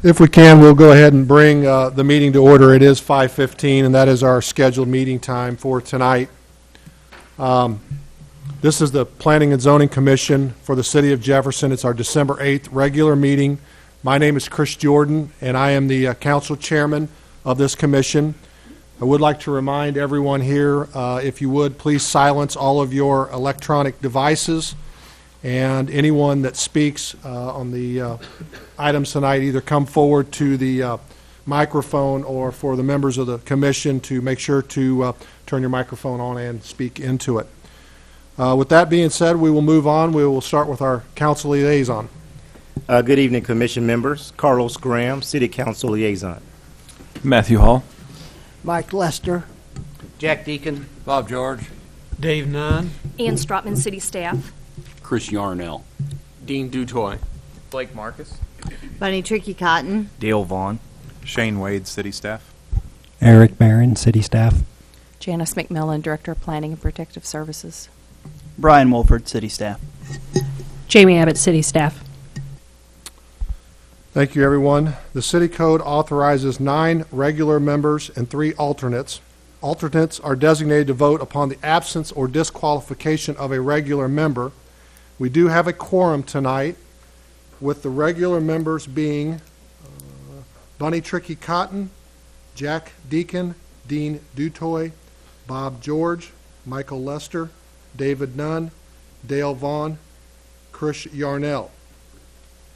If we can, we'll go ahead and bring the meeting to order. It is 5:15, and that is our scheduled meeting time for tonight. This is the Planning and Zoning Commission for the City of Jefferson. It's our December 8th regular meeting. My name is Chris Jordan, and I am the council chairman of this commission. I would like to remind everyone here, if you would, please silence all of your electronic devices, and anyone that speaks on the items tonight either come forward to the microphone, or for the members of the commission to make sure to turn your microphone on and speak into it. With that being said, we will move on. We will start with our council liaison. Good evening, commission members. Carlos Graham, City Council Liaison. Matthew Hall. Mike Lester. Jack Deacon. Bob George. Dave Nunn. Ian Strotman, City Staff. Chris Yarnell. Dean Dutoy. Blake Marcus. Bunny Tricky Cotton. Dale Vaughn. Shane Wade, City Staff. Eric Barron, City Staff. Janice McMillan, Director of Planning and Protective Services. Brian Wolford, City Staff. Jamie Abbott, City Staff. Thank you, everyone. The City Code authorizes 9 regular members and 3 alternates. Alternates are designated to vote upon the absence or disqualification of a regular member. We do have a quorum tonight, with the regular members being Bunny Tricky Cotton, Jack Deacon, Dean Dutoy, Bob George, Michael Lester, David Nunn, Dale Vaughn, Chris Yarnell.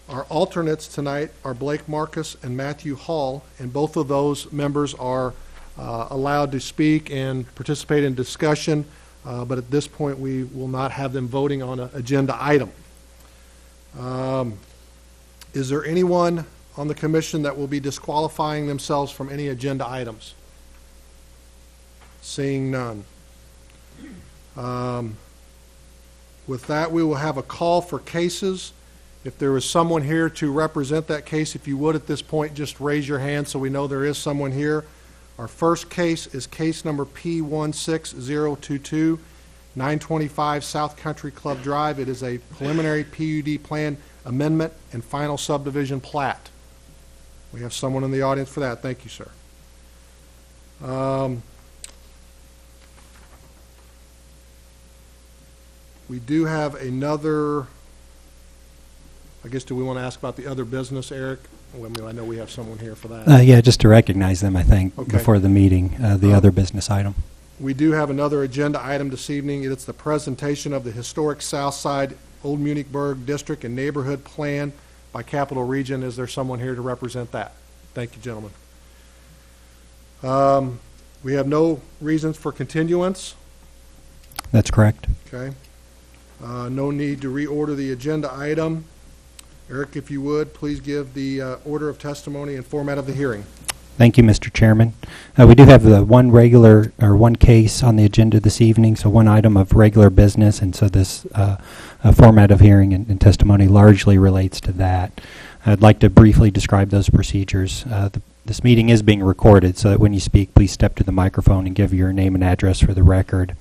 Our alternates tonight are Blake Marcus and Matthew Hall, and both of those members are allowed to speak and participate in discussion, but at this point we will not have them voting on an agenda item. Is there anyone on the commission that will be disqualifying themselves from any agenda items? Seeing none. With that, we will have a call for cases. If there is someone here to represent that case, if you would at this point just raise your hand so we know there is someone here. Our first case is case number P16022, 925 South Country Club Drive. It is a preliminary PUD plan amendment and final subdivision plat. We have someone in the audience for that. Thank you, sir. We do have another, I guess, do we want to ask about the other business, Eric? Well, I know we have someone here for that. Yeah, just to recognize them, I think, okay, before the meeting, the other business item. We do have another agenda item this evening. It's the presentation of the historic South Side Old Munichburg District and Neighborhood Plan by Capital Region. Is there someone here to represent that? Thank you, gentlemen. We have no reasons for continuance. That's correct. Okay. No need to reorder the agenda item. Eric, if you would, please give the order of testimony and format of the hearing. Thank you, Mr. Chairman. We do have the one case on the agenda this evening, so one item of regular business, and so this format of hearing and testimony largely relates to that. I'd like to briefly describe those procedures. This meeting is being recorded, so that when you speak, please step to the microphone and give your name and address for the record.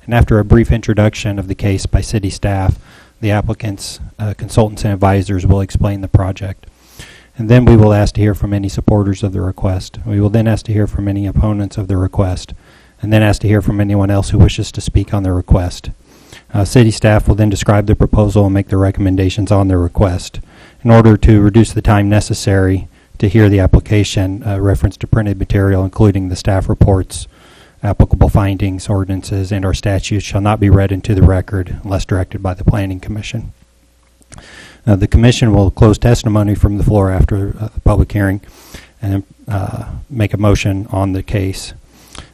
And after a brief introduction of the case by city staff, the applicants, consultants, and advisors will explain the project. And then we will ask to hear from any supporters of the request. We will then ask to hear from any opponents of the request, and then ask to hear from anyone else who wishes to speak on the request. City staff will then describe the proposal and make their recommendations on the request. In order to reduce the time necessary to hear the application, reference to printed material, including the staff reports, applicable findings, ordinances, and our statutes, shall not be read into the record unless directed by the Planning Commission. The Commission will close testimony from the floor after the public hearing and make a motion on the case.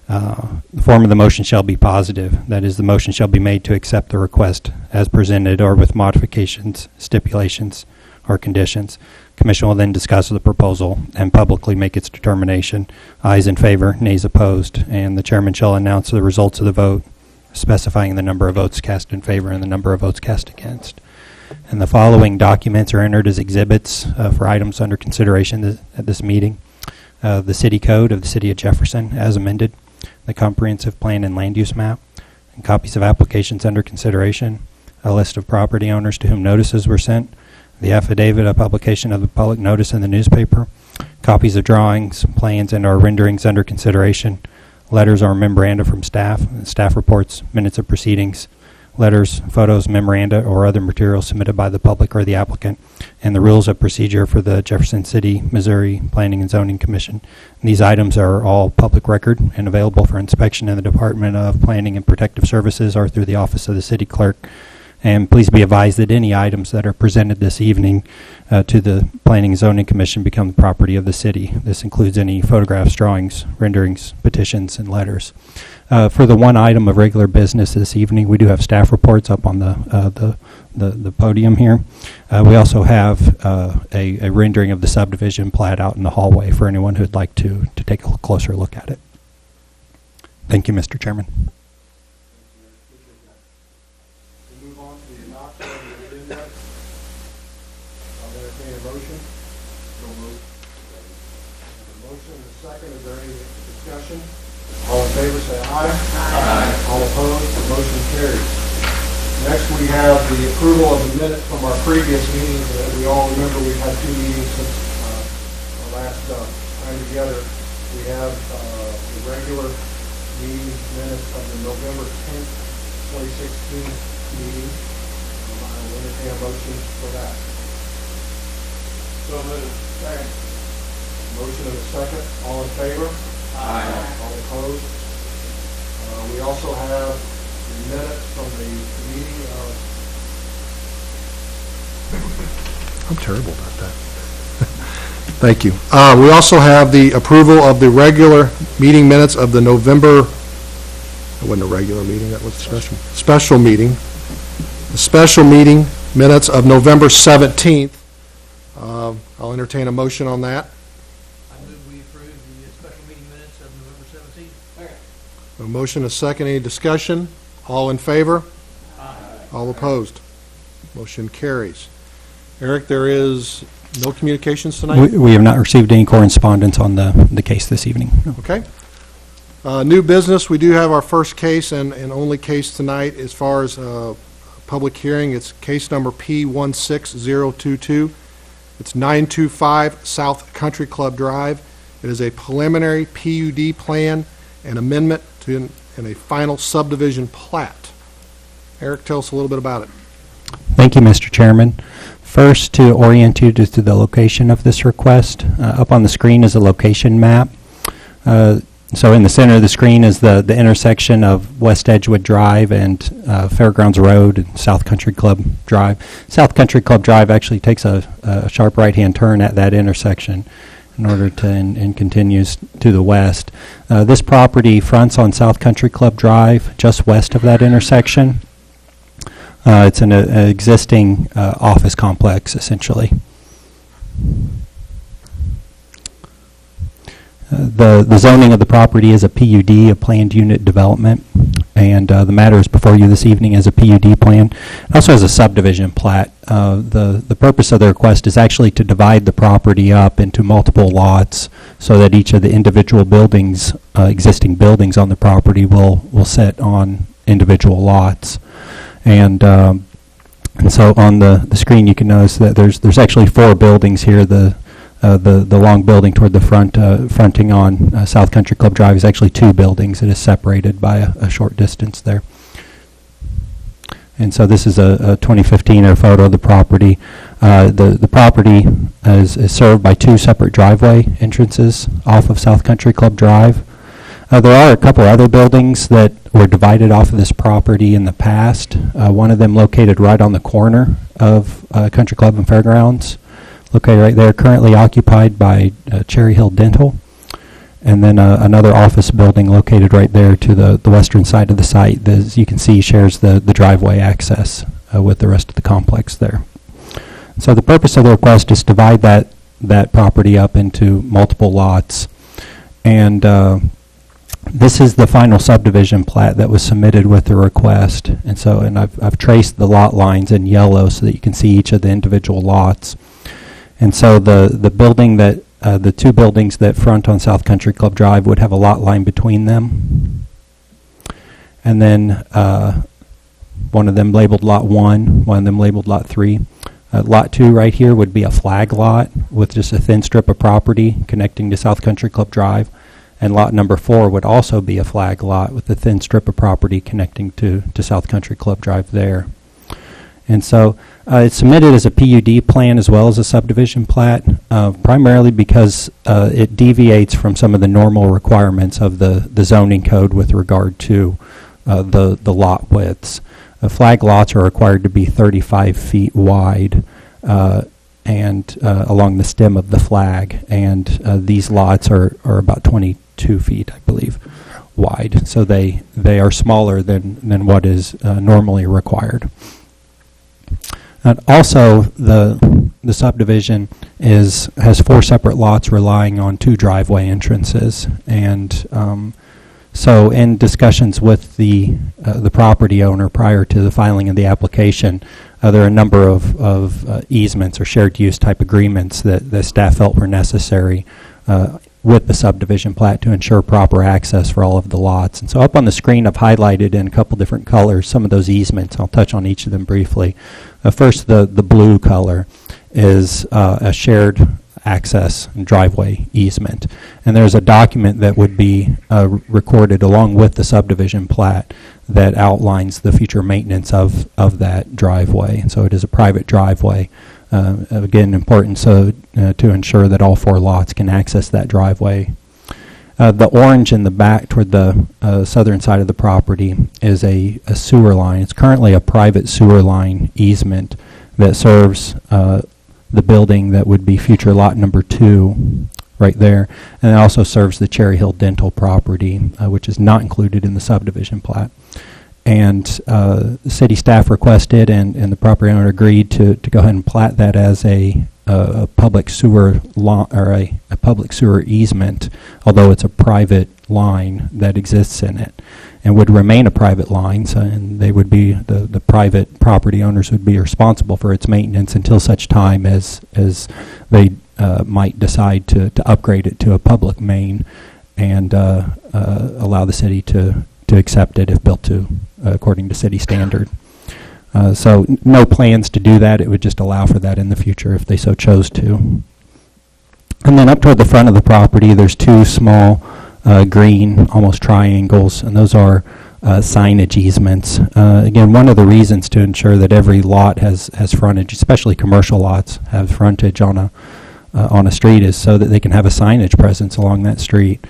The form of the motion shall be positive. That is, the motion shall be made to accept the request as presented or with modifications, stipulations, or conditions. Commission will then discuss the proposal and publicly make its determination. Ayes in favor, nays opposed, and the chairman shall announce the results of the vote, specifying the number of votes cast in favor and the number of votes cast against. And the following documents are entered as exhibits for items under consideration at this meeting. The City Code of the City of Jefferson as amended, the Comprehensive Plan and Land Use Map, and copies of applications under consideration, a list of property owners to whom notices were sent, the affidavit of publication of the public notice in the newspaper, copies of drawings, plans, and/or renderings under consideration, letters or memoranda from staff, staff reports, minutes of proceedings, letters, photos, memoranda, or other materials submitted by the public or the applicant, and the rules of procedure for the Jefferson City, Missouri Planning and Zoning Commission. These items are all public record and available for inspection in the Department of Planning and Protective Services or through the Office of the City Clerk. And please be advised that any items that are presented this evening to the Planning and Zoning Commission become the property of the city. This includes any photographs, drawings, renderings, petitions, and letters. For the one item of regular business this evening, we do have staff reports up on the podium here. We also have a rendering of the subdivision plat out in the hallway for anyone who would like to take a closer look at it. Thank you, Mr. Chairman. We move on to the adoption of the agenda. I'll entertain a motion. So moved. A motion and a second. Is there any discussion? All in favor, say aye. Aye. All opposed, the motion carries. Next, we have the approval of the minutes from our previous meetings. We all remember we've had 2 meetings since our last time together. We have the regular meeting minutes of the November 10th, 2016 meeting. I will entertain a motion for that. So moved. Second. Motion and a second. All in favor? Aye. All opposed? We also have the minutes from the meeting of... I'm terrible about that. Thank you. We also have the approval of the regular meeting minutes of the November... That wasn't a regular meeting, that was a special meeting. The special meeting minutes of November 17th. I'll entertain a motion on that. I move we approve the special meeting minutes of November 17th. Second. A motion, a second. Any discussion? All in favor? Aye. All opposed? Motion carries. Eric, there is no communications tonight? We have not received any correspondence on the case this evening. No. Okay. New business, we do have our first case and only case tonight as far as public hearing. It's case number P16022. It's 925 South Country Club Drive. It is a preliminary PUD plan and amendment to and a final subdivision plat. Eric, tell us a little bit about it. Thank you, Mr. Chairman. First, to orient you to the location of this request, up on the screen is a location map. So in the center of the screen is the intersection of West Edgewood Drive and Fairgrounds Road and South Country Club Drive. South Country Club Drive actually takes a sharp right-hand turn at that intersection in order to and continues to the west. This property fronts on South Country Club Drive, just west of that intersection. It's an existing office complex, essentially. The zoning of the property is a PUD, a planned unit development, and the matter is before you this evening as a PUD plan. It also has a subdivision plat. The purpose of the request is actually to divide the property up into multiple lots so that each of the individual buildings, existing buildings on the property will sit on individual lots. And so on the screen you can notice that there's actually 4 buildings here. The long building toward the front, fronting on South Country Club Drive, is actually 2 buildings. It is separated by a short distance there. And so this is a 2015 photo of the property. The property is served by 2 separate driveway entrances off of South Country Club Drive. There are a couple other buildings that were divided off of this property in the past. One of them located right on the corner of Country Club and Fairgrounds. Located right there, currently occupied by Cherry Hill Dental. And then another office building located right there to the western side of the site, that, as you can see, shares the driveway access with the rest of the complex there. So the purpose of the request is to divide that property up into multiple lots. And this is the final subdivision plat that was submitted with the request. And I've traced the lot lines in yellow so that you can see each of the individual lots. And so the building that the 2 buildings that front on South Country Club Drive would have a lot line between them. And then one of them labeled Lot 1, one of them labeled Lot 3. Lot 2 right here would be a flag lot with just a thin strip of property connecting to South Country Club Drive. And lot number 4 would also be a flag lot with a thin strip of property connecting to South Country Club Drive there. And so it's submitted as a PUD plan as well as a subdivision plat, primarily because it deviates from some of the normal requirements of the zoning code with regard to the lot widths. Flag lots are required to be 35 feet wide and along the stem of the flag, and these lots are about 22 feet, I believe, wide. So they are smaller than what is normally required. And also, the subdivision has 4 separate lots relying on 2 driveway entrances, and so in discussions with the property owner prior to the filing of the application, there are a number of easements or shared use type agreements that the staff felt were necessary with the subdivision plat to ensure proper access for all of the lots. And so up on the screen I've highlighted in a couple different colors some of those easements. I'll touch on each of them briefly. First, the blue color is a shared access and driveway easement. And there's a document that would be recorded along with the subdivision plat that outlines the future maintenance of that driveway. And so it is a private driveway. Again, important to ensure that all 4 lots can access that driveway. The orange in the back toward the southern side of the property is a sewer line. It's currently a private sewer line easement that serves the building that would be future lot number 2 right there. And it also serves the Cherry Hill Dental property, which is not included in the subdivision plat. And the city staff requested and the property owner agreed to go ahead and plat that as a public sewer or a public sewer easement, although it's a private line that exists in it, and would remain a private line. So, and they would be the private property owners would be responsible for its maintenance until such time as they might decide to upgrade it to a public main and allow the city to accept it if built to according to city standard. So no plans to do that. It would just allow for that in the future if they so chose to. And then up toward the front of the property, there's 2 small green, almost triangles, and those are signage easements. Again, one of the reasons to ensure that every lot has frontage, especially commercial lots, have frontage on a street, is so that they can have a signage presence along that street.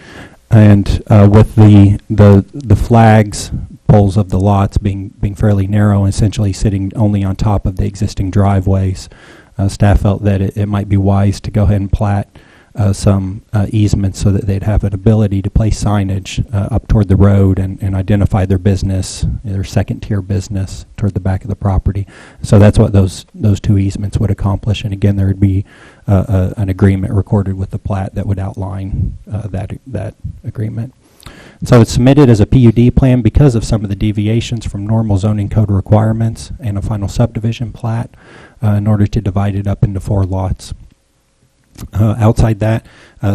And with the flags poles of the lots being fairly narrow and essentially sitting only on top of the existing driveways, staff felt that it might be wise to go ahead and plat some easements so that they'd have an ability to place signage up toward the road and identify their business, their second-tier business, toward the back of the property. So that's what those 2 easements would accomplish. And again, there would be an agreement recorded with the plat that would outline that agreement. So it's submitted as a PUD plan because of some of the deviations from normal zoning code requirements and a final subdivision plat in order to divide it up into 4 lots. Outside that,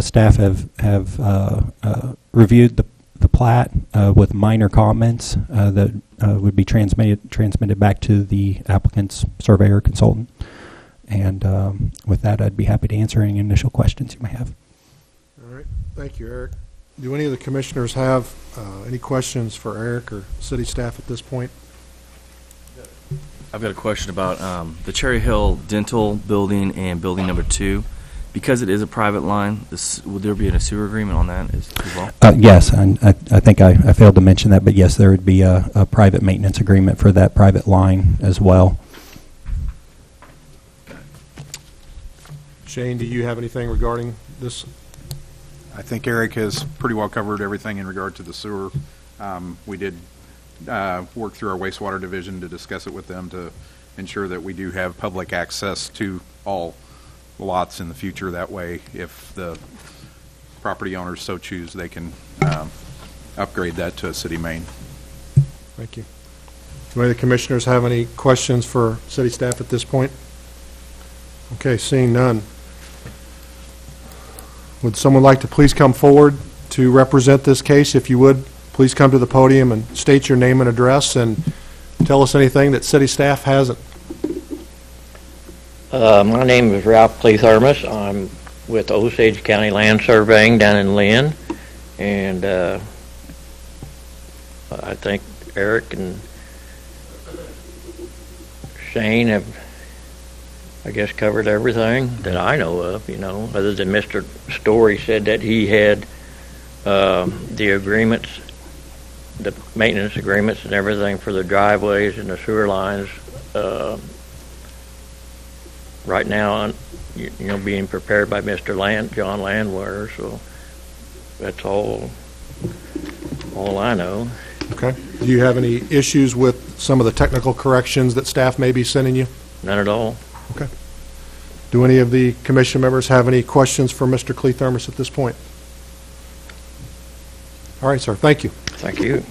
staff have reviewed the plat with minor comments that would be transmitted back to the applicant's surveyor consultant. And with that, I'd be happy to answer any initial questions you may have. All right. Thank you, Eric. Do any of the commissioners have any questions for Eric or city staff at this point? I've got a question about the Cherry Hill Dental building and building number 2. Because it is a private line, would there be a sewer agreement on that as well? Yes, and I think I failed to mention that, but yes, there would be a private maintenance agreement for that private line as well. Shane, do you have anything regarding this? I think Eric has pretty well covered everything in regard to the sewer. We did work through our wastewater division to discuss it with them to ensure that we do have public access to all lots in the future. That way, if the property owners so choose, they can upgrade that to a city main. Thank you. Do any of the commissioners have any questions for city staff at this point? Okay, seeing none. Would someone like to please come forward to represent this case? If you would, please come to the podium and state your name and address and tell us anything that city staff hasn't. My name is Ralph Cleathermos. I'm with Osage County Land Surveying down in Lynn, and I think Eric and Shane have, I guess, covered everything that I know of, other than Mr. Story said that he had the agreements, the maintenance agreements and everything for the driveways and the sewer lines right now, being prepared by Mr. John Landwehr, so that's all I know. Okay. Do you have any issues with some of the technical corrections that staff may be sending you? None at all. Okay. Do any of the commission members have any questions for Mr. Cleathermos at this point? All right, sir. Thank you. Thank you.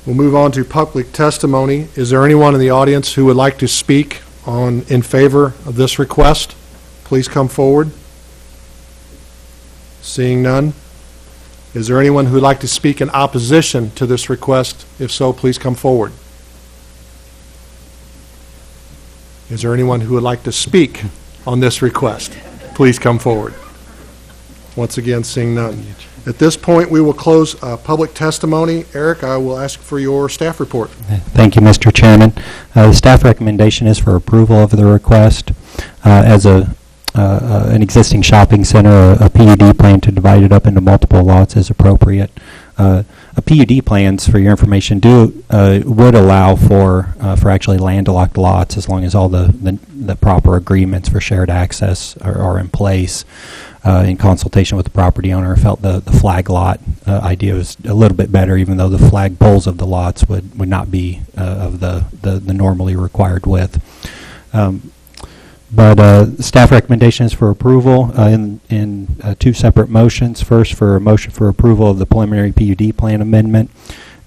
We'll move on to public testimony. Is there anyone in the audience who would like to speak in favor of this request? Please come forward. Seeing none. Is there anyone who would like to speak in opposition to this request? If so, please come forward. Is there anyone who would like to speak on this request? Please come forward. Once again, seeing none. At this point, we will close public testimony. Eric, I will ask for your staff report. Thank you, Mr. Chairman. The staff recommendation is for approval of the request. As an existing shopping center, a PUD plan to divide it up into multiple lots is appropriate. A PUD plans, for your information, would allow for actually landlocked lots as long as all the proper agreements for shared access are in place. In consultation with the property owner, felt the flag lot idea was a little bit better, even though the flag poles of the lots would not be of the normally required width. But staff recommendation is for approval in two separate motions. First, for a motion for approval of the preliminary PUD plan amendment,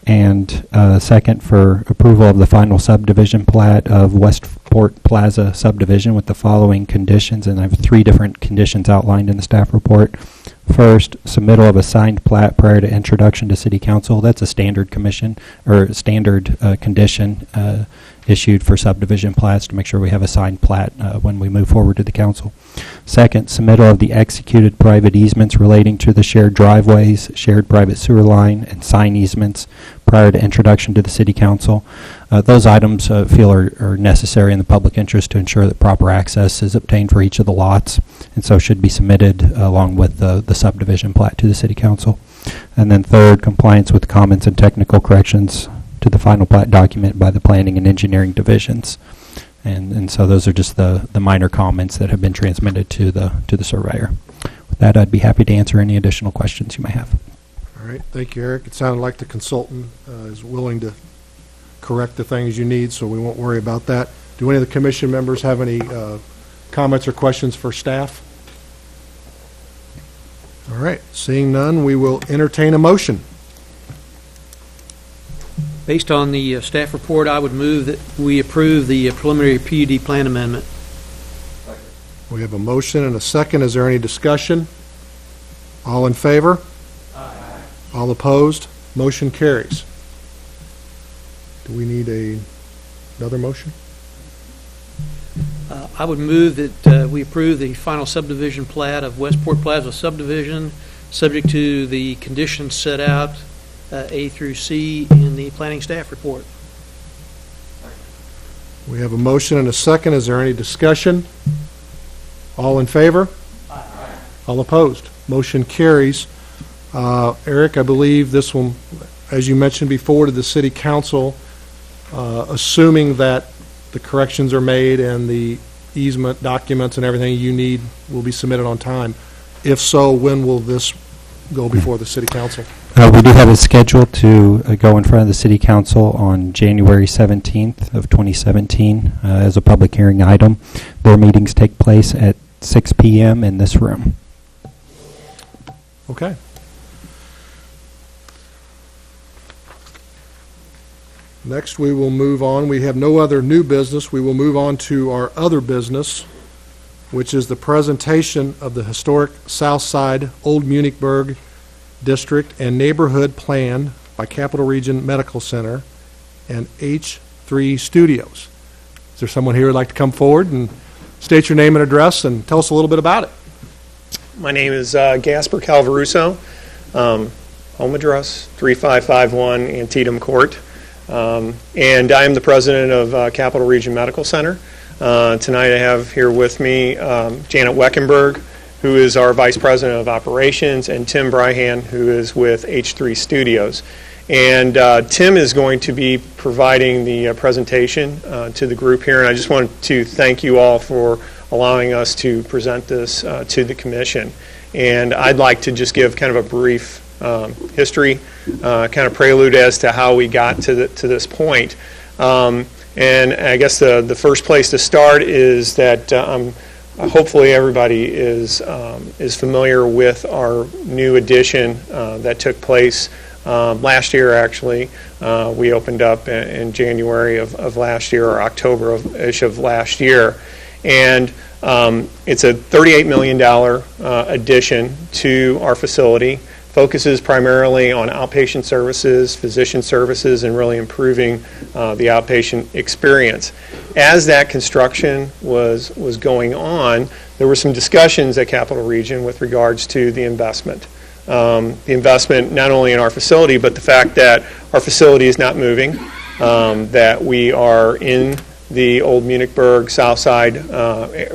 and second for approval of the final subdivision plat of Westport Plaza subdivision with the following conditions, and I have 3 different conditions outlined in the staff report. First, submittal of a signed plat prior to introduction to City Council. That's a standard condition issued for subdivision plats to make sure we have a signed plat when we move forward to the council. Second, submittal of the executed private easements relating to the shared driveways, shared private sewer line, and sign easements prior to introduction to the City Council. Those items feel are necessary in the public interest to ensure that proper access is obtained for each of the lots, and so should be submitted along with the subdivision plat to the City Council. And then third, compliance with comments and technical corrections to the final plat document by the planning and engineering divisions. And so those are just the minor comments that have been transmitted to the surveyor. With that, I'd be happy to answer any additional questions you may have. All right. Thank you, Eric. It sounded like the consultant is willing to correct the things you need, so we won't worry about that. Do any of the commission members have any comments or questions for staff? All right. Seeing none, we will entertain a motion. Based on the staff report, I would move that we approve the preliminary PUD plan amendment. We have a motion and a second. Is there any discussion? All in favor? Aye. All opposed? Motion carries. Do we need another motion? I would move that we approve the final subdivision plat of Westport Plaza subdivision, subject to the conditions set out A through C in the planning staff report. We have a motion and a second. Is there any discussion? All in favor? Aye. All opposed? Motion carries. Eric, I believe this will, as you mentioned before, to the City Council, assuming that the corrections are made and the easement documents and everything you need will be submitted on time. If so, when will this go before the City Council? We do have it scheduled to go in front of the City Council on January 17th of 2017 as a public hearing item. Their meetings take place at 6 p.m. in this room. Okay. Next, we will move on. We have no other new business. We will move on to our other business, which is the presentation of the historic South Side Old Munichburg District and Neighborhood Plan by Capital Region Medical Center and H3 Studios. Is there someone here who'd like to come forward and state your name and address and tell us a little bit about it? My name is Gasper Calvaruso. Home address 3551 Antietam Court. And I am the president of Capital Region Medical Center. Tonight I have here with me Janet Weckenberg, who is our vice president of operations, and Tim Bryhan, who is with H3 Studios. And Tim is going to be providing the presentation to the group here, and I just want to thank you all for allowing us to present this to the commission. And I'd like to just give kind of a brief history, kind of prelude as to how we got to this point. And I guess the first place to start is that hopefully everybody is familiar with our new addition that took place last year. Actually, we opened up in January of last year, or October-ish of last year. And it's a $38 million addition to our facility. Focuses primarily on outpatient services, physician services, and really improving the outpatient experience. As that construction was going on, there were some discussions at Capital Region with regards to the investment. The investment not only in our facility, but the fact that our facility is not moving, that we are in the old Munichburg South Side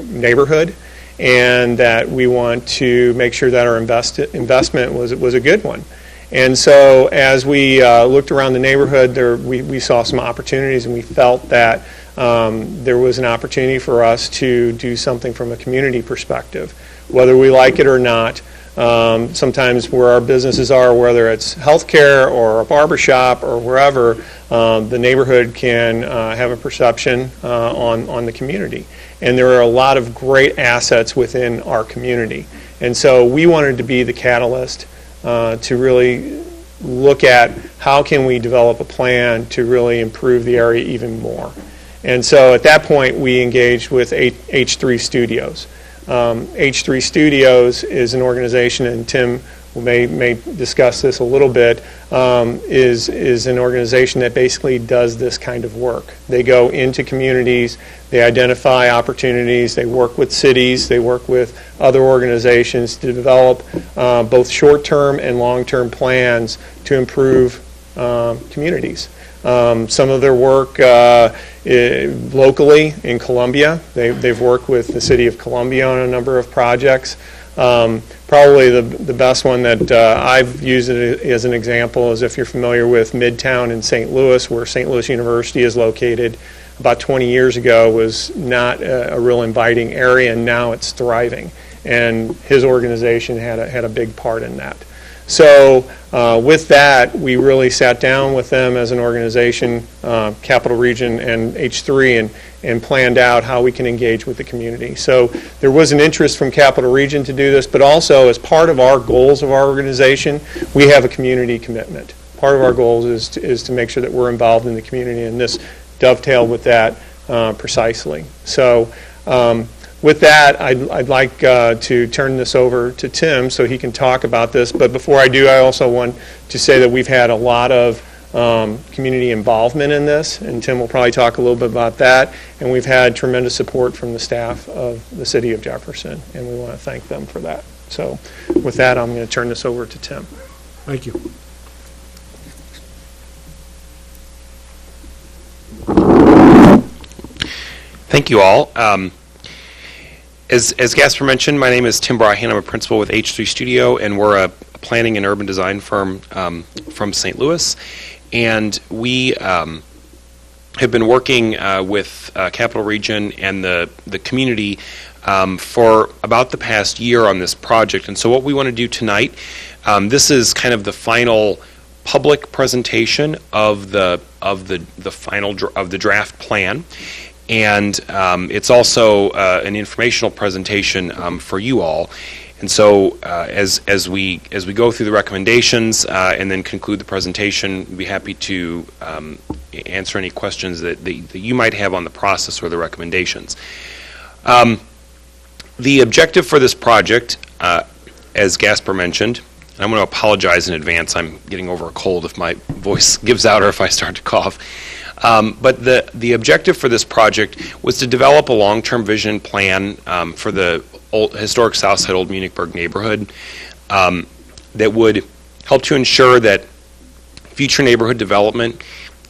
neighborhood, and that we want to make sure that our investment was a good one. And so as we looked around the neighborhood, we saw some opportunities, and we felt that there was an opportunity for us to do something from a community perspective. Whether we like it or not, sometimes where our businesses are, whether it's healthcare or a barbershop or wherever, the neighborhood can have a perception on the community. And there are a lot of great assets within our community. And so we wanted to be the catalyst to really look at how can we develop a plan to really improve the area even more. And so at that point, we engaged with H3 Studios. H3 Studios is an organization, and Tim may discuss this a little bit, is an organization that basically does this kind of work. They go into communities, they identify opportunities, they work with cities, they work with other organizations to develop both short-term and long-term plans to improve communities. Some of their work locally in Columbia, they've worked with the city of Columbia on a number of projects. Probably the best one that I've used as an example is if you're familiar with Midtown in St. Louis, where St. Louis University is located. About 20 years ago was not a real inviting area, and now it's thriving. And his organization had a big part in that. So with that, we really sat down with them as an organization, Capital Region and H3, and planned out how we can engage with the community. So there was an interest from Capital Region to do this, but also as part of our goals of our organization, we have a community commitment. Part of our goals is to make sure that we're involved in the community, and this dovetailed with that precisely. So with that, I'd like to turn this over to Tim so he can talk about this. But before I do, I also want to say that we've had a lot of community involvement in this, and Tim will probably talk a little bit about that. And we've had tremendous support from the staff of the City of Jefferson, and we want to thank them for that. So with that, I'm going to turn this over to Tim. Thank you. Thank you all. As Gasper mentioned, my name is Tim Bryhan. I'm a principal with H3 Studio, and we're a planning and urban design firm from St. Louis. And we have been working with Capital Region and the community for about the past year on this project. And so what we want to do tonight, this is kind of the final public presentation of the draft plan. And it's also an informational presentation for you all. And so as we go through the recommendations and then conclude the presentation, we'd be happy to answer any questions that you might have on the process or the recommendations. The objective for this project, as Gasper mentioned, and I'm going to apologize in advance, I'm getting over a cold if my voice gives out or if I start to cough. But the objective for this project was to develop a long-term vision plan for the historic Southside Old Munichburg neighborhood that would help to ensure that future neighborhood development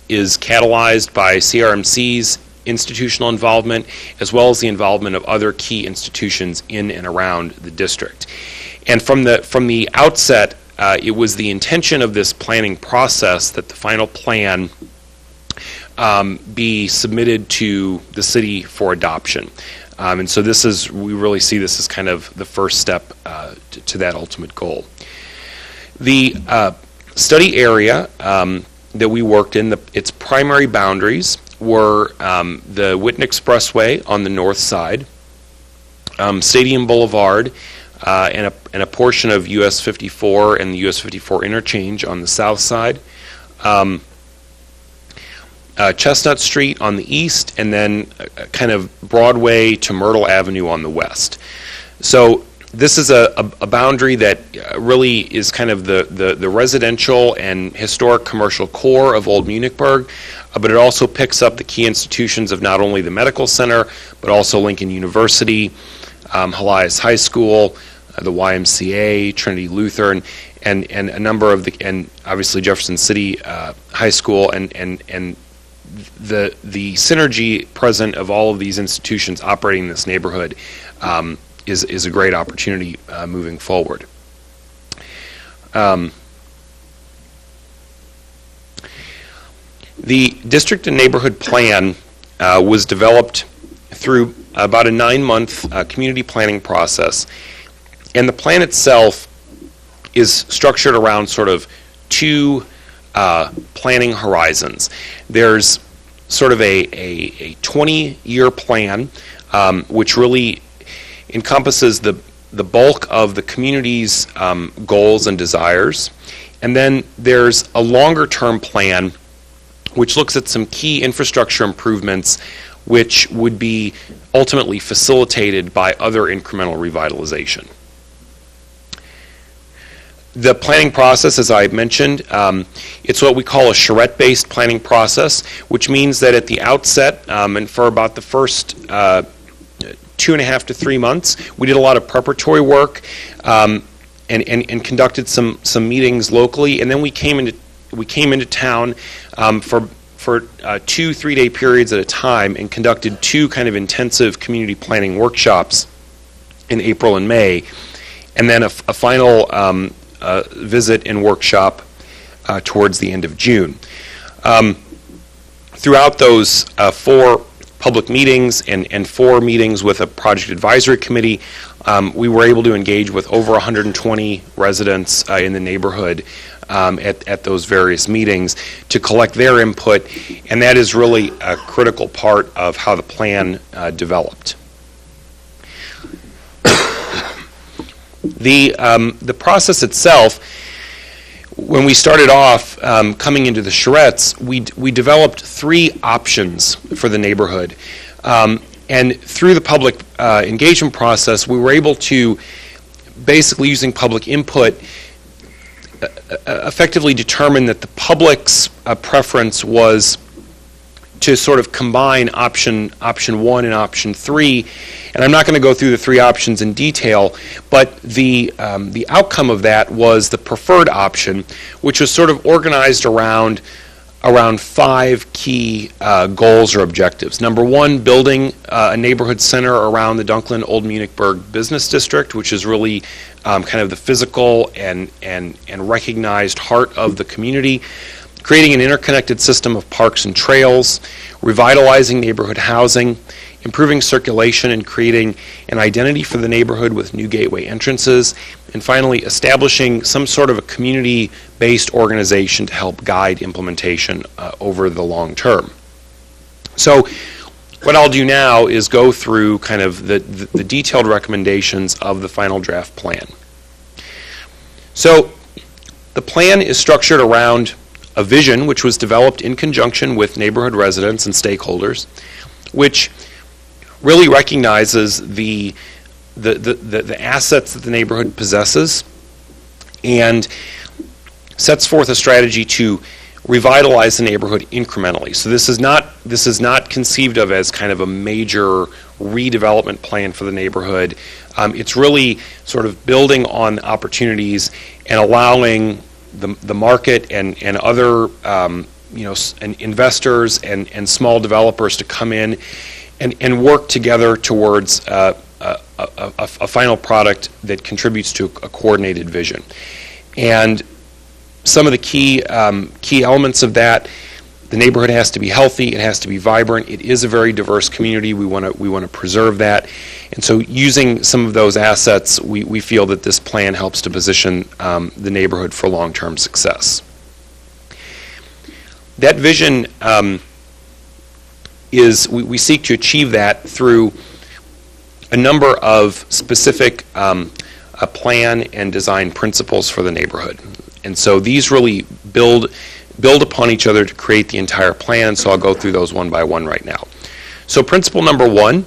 is catalyzed by CRMC's institutional involvement, as well as the involvement of other key institutions in and around the district. And from the outset, it was the intention of this planning process that the final plan be submitted to the city for adoption. And so we really see this as kind of the first step to that ultimate goal. The study area that we worked in, its primary boundaries were the Whitten Expressway on the north side, Stadium Boulevard, and a portion of US 54 and the US 54 interchange on the south side, Chestnut Street on the east, and then kind of Broadway to Myrtle Avenue on the west. So this is a boundary that really is kind of the residential and historic commercial core of Old Munichburg, but it also picks up the key institutions of not only the medical center, but also Lincoln University, Helias High School, the YMCA, Trinity Lutheran, and a number of and obviously Jefferson City High School, and the synergy present of all of these institutions operating in this neighborhood is a great opportunity moving forward. The district and neighborhood plan was developed through about a 9-month community planning process, and the plan itself is structured around sort of two planning horizons. There's sort of a 20-year plan, which really encompasses the bulk of the community's goals and desires. And then there's a longer-term plan which looks at some key infrastructure improvements which would be ultimately facilitated by other incremental revitalization. The planning process, as I mentioned, it's what we call a charrette-based planning process, which means that at the outset, and for about the first 2.5 to 3 months, we did a lot of preparatory work and conducted some meetings locally, and then we came into town for 2-3 day periods at a time and conducted 2 kind of intensive community planning workshops in April and May, and then a final visit and workshop towards the end of June. Throughout those 4 public meetings and 4 meetings with a project advisory committee, we were able to engage with over 120 residents in the neighborhood at those various meetings to collect their input, and that is really a critical part of how the plan developed. The process itself, when we started off coming into the charrettes, we developed 3 options for the neighborhood. And through the public engagement process, we were able to, basically using public input, effectively determine that the public's preference was to sort of combine option 1 and option 3. And I'm not going to go through the 3 options in detail, but the outcome of that was the preferred option, which was sort of organized around 5 key goals or objectives. Number 1, building a neighborhood center around the Dunklin Old Munichburg Business District, which is really kind of the physical and recognized heart of the community. Creating an interconnected system of parks and trails, revitalizing neighborhood housing, improving circulation and creating an identity for the neighborhood with new gateway entrances, and finally establishing some sort of a community-based organization to help guide implementation over the long term. So what I'll do now is go through kind of the detailed recommendations of the final draft plan. So the plan is structured around a vision which was developed in conjunction with neighborhood residents and stakeholders, which really recognizes the assets that the neighborhood possesses and sets forth a strategy to revitalize the neighborhood incrementally. So this is not conceived of as kind of a major redevelopment plan for the neighborhood. It's really sort of building on opportunities and allowing the market and other and investors and small developers to come in and work together towards a final product that contributes to a coordinated vision. And some of the key elements of that: the neighborhood has to be healthy, it has to be vibrant, it is a very diverse community, we want to preserve that. And so using some of those assets, we feel that this plan helps to position the neighborhood for long-term success. That vision we seek to achieve that through a number of specific plan and design principles for the neighborhood. And so these really build upon each other to create the entire plan, so I'll go through those one by one right now. So principle number one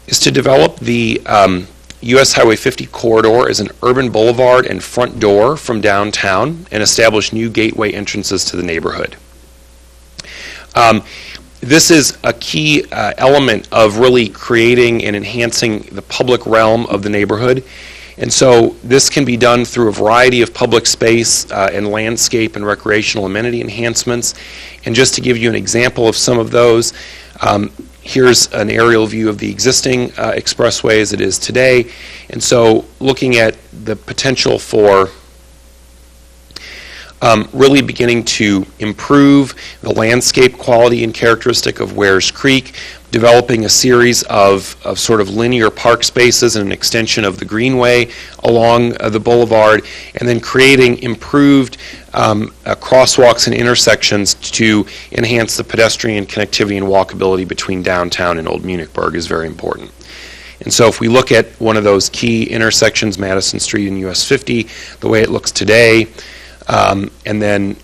is to develop the U.S. Highway 50 corridor as an urban boulevard and front door from downtown and establish new gateway entrances to the neighborhood. This is a key element of really creating and enhancing the public realm of the neighborhood. And so this can be done through a variety of public space and landscape and recreational amenity enhancements. And just to give you an example of some of those, here's an aerial view of the existing expressway as it is today. And so looking at the potential for really beginning to improve the landscape quality and characteristic of Wares Creek, developing a series of sort of linear park spaces and an extension of the greenway along the boulevard, and then creating improved crosswalks and intersections to enhance the pedestrian connectivity and walkability between downtown and Old Munichburg is very important. And so if we look at one of those key intersections, Madison Street and US 50, the way it looks today, and then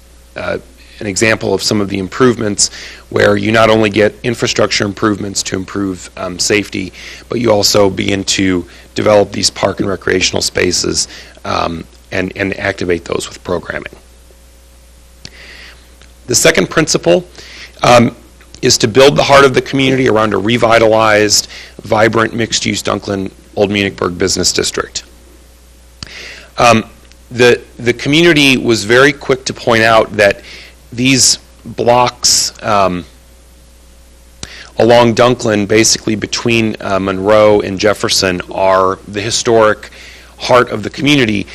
an example of some of the improvements where you not only get infrastructure improvements to improve safety, but you also begin to develop these park and recreational spaces and activate those with programming. The second principle is to build the heart of the community around a revitalized, vibrant, mixed-use Dunklin Old Munichburg business district. The community was very quick to point out that these blocks along Dunklin, basically between Monroe and Jefferson, are the historic heart of the community,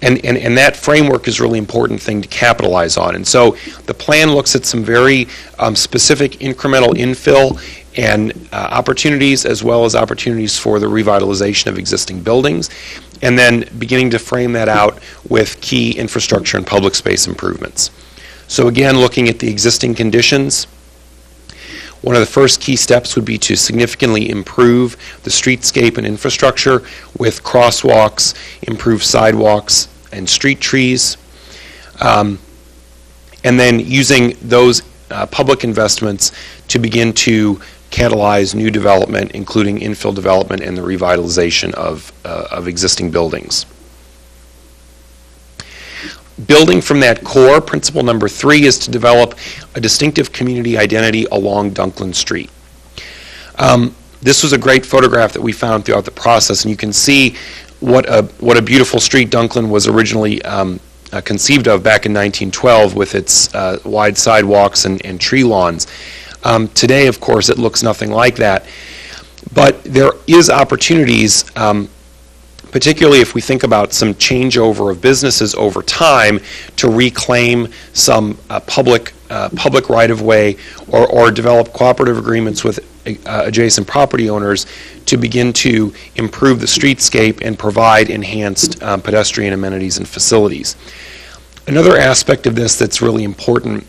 and that framework is a really important thing to capitalize on. And so the plan looks at some very specific incremental infill and opportunities, as well as opportunities for the revitalization of existing buildings, and then beginning to frame that out with key infrastructure and public space improvements. So again, looking at the existing conditions, one of the first key steps would be to significantly improve the streetscape and infrastructure with crosswalks, improved sidewalks, and street trees. And then using those public investments to begin to catalyze new development, including infill development and the revitalization of existing buildings. Building from that core, principle number 3 is to develop a distinctive community identity along Dunklin Street. This was a great photograph that we found throughout the process, and you can see what a beautiful street Dunklin was originally conceived of back in 1912 with its wide sidewalks and tree lawns. Today, of course, it looks nothing like that, but there is opportunities, particularly if we think about some changeover of businesses over time, to reclaim some public right-of-way or develop cooperative agreements with adjacent property owners to begin to improve the streetscape and provide enhanced pedestrian amenities and facilities. Another aspect of this that's really important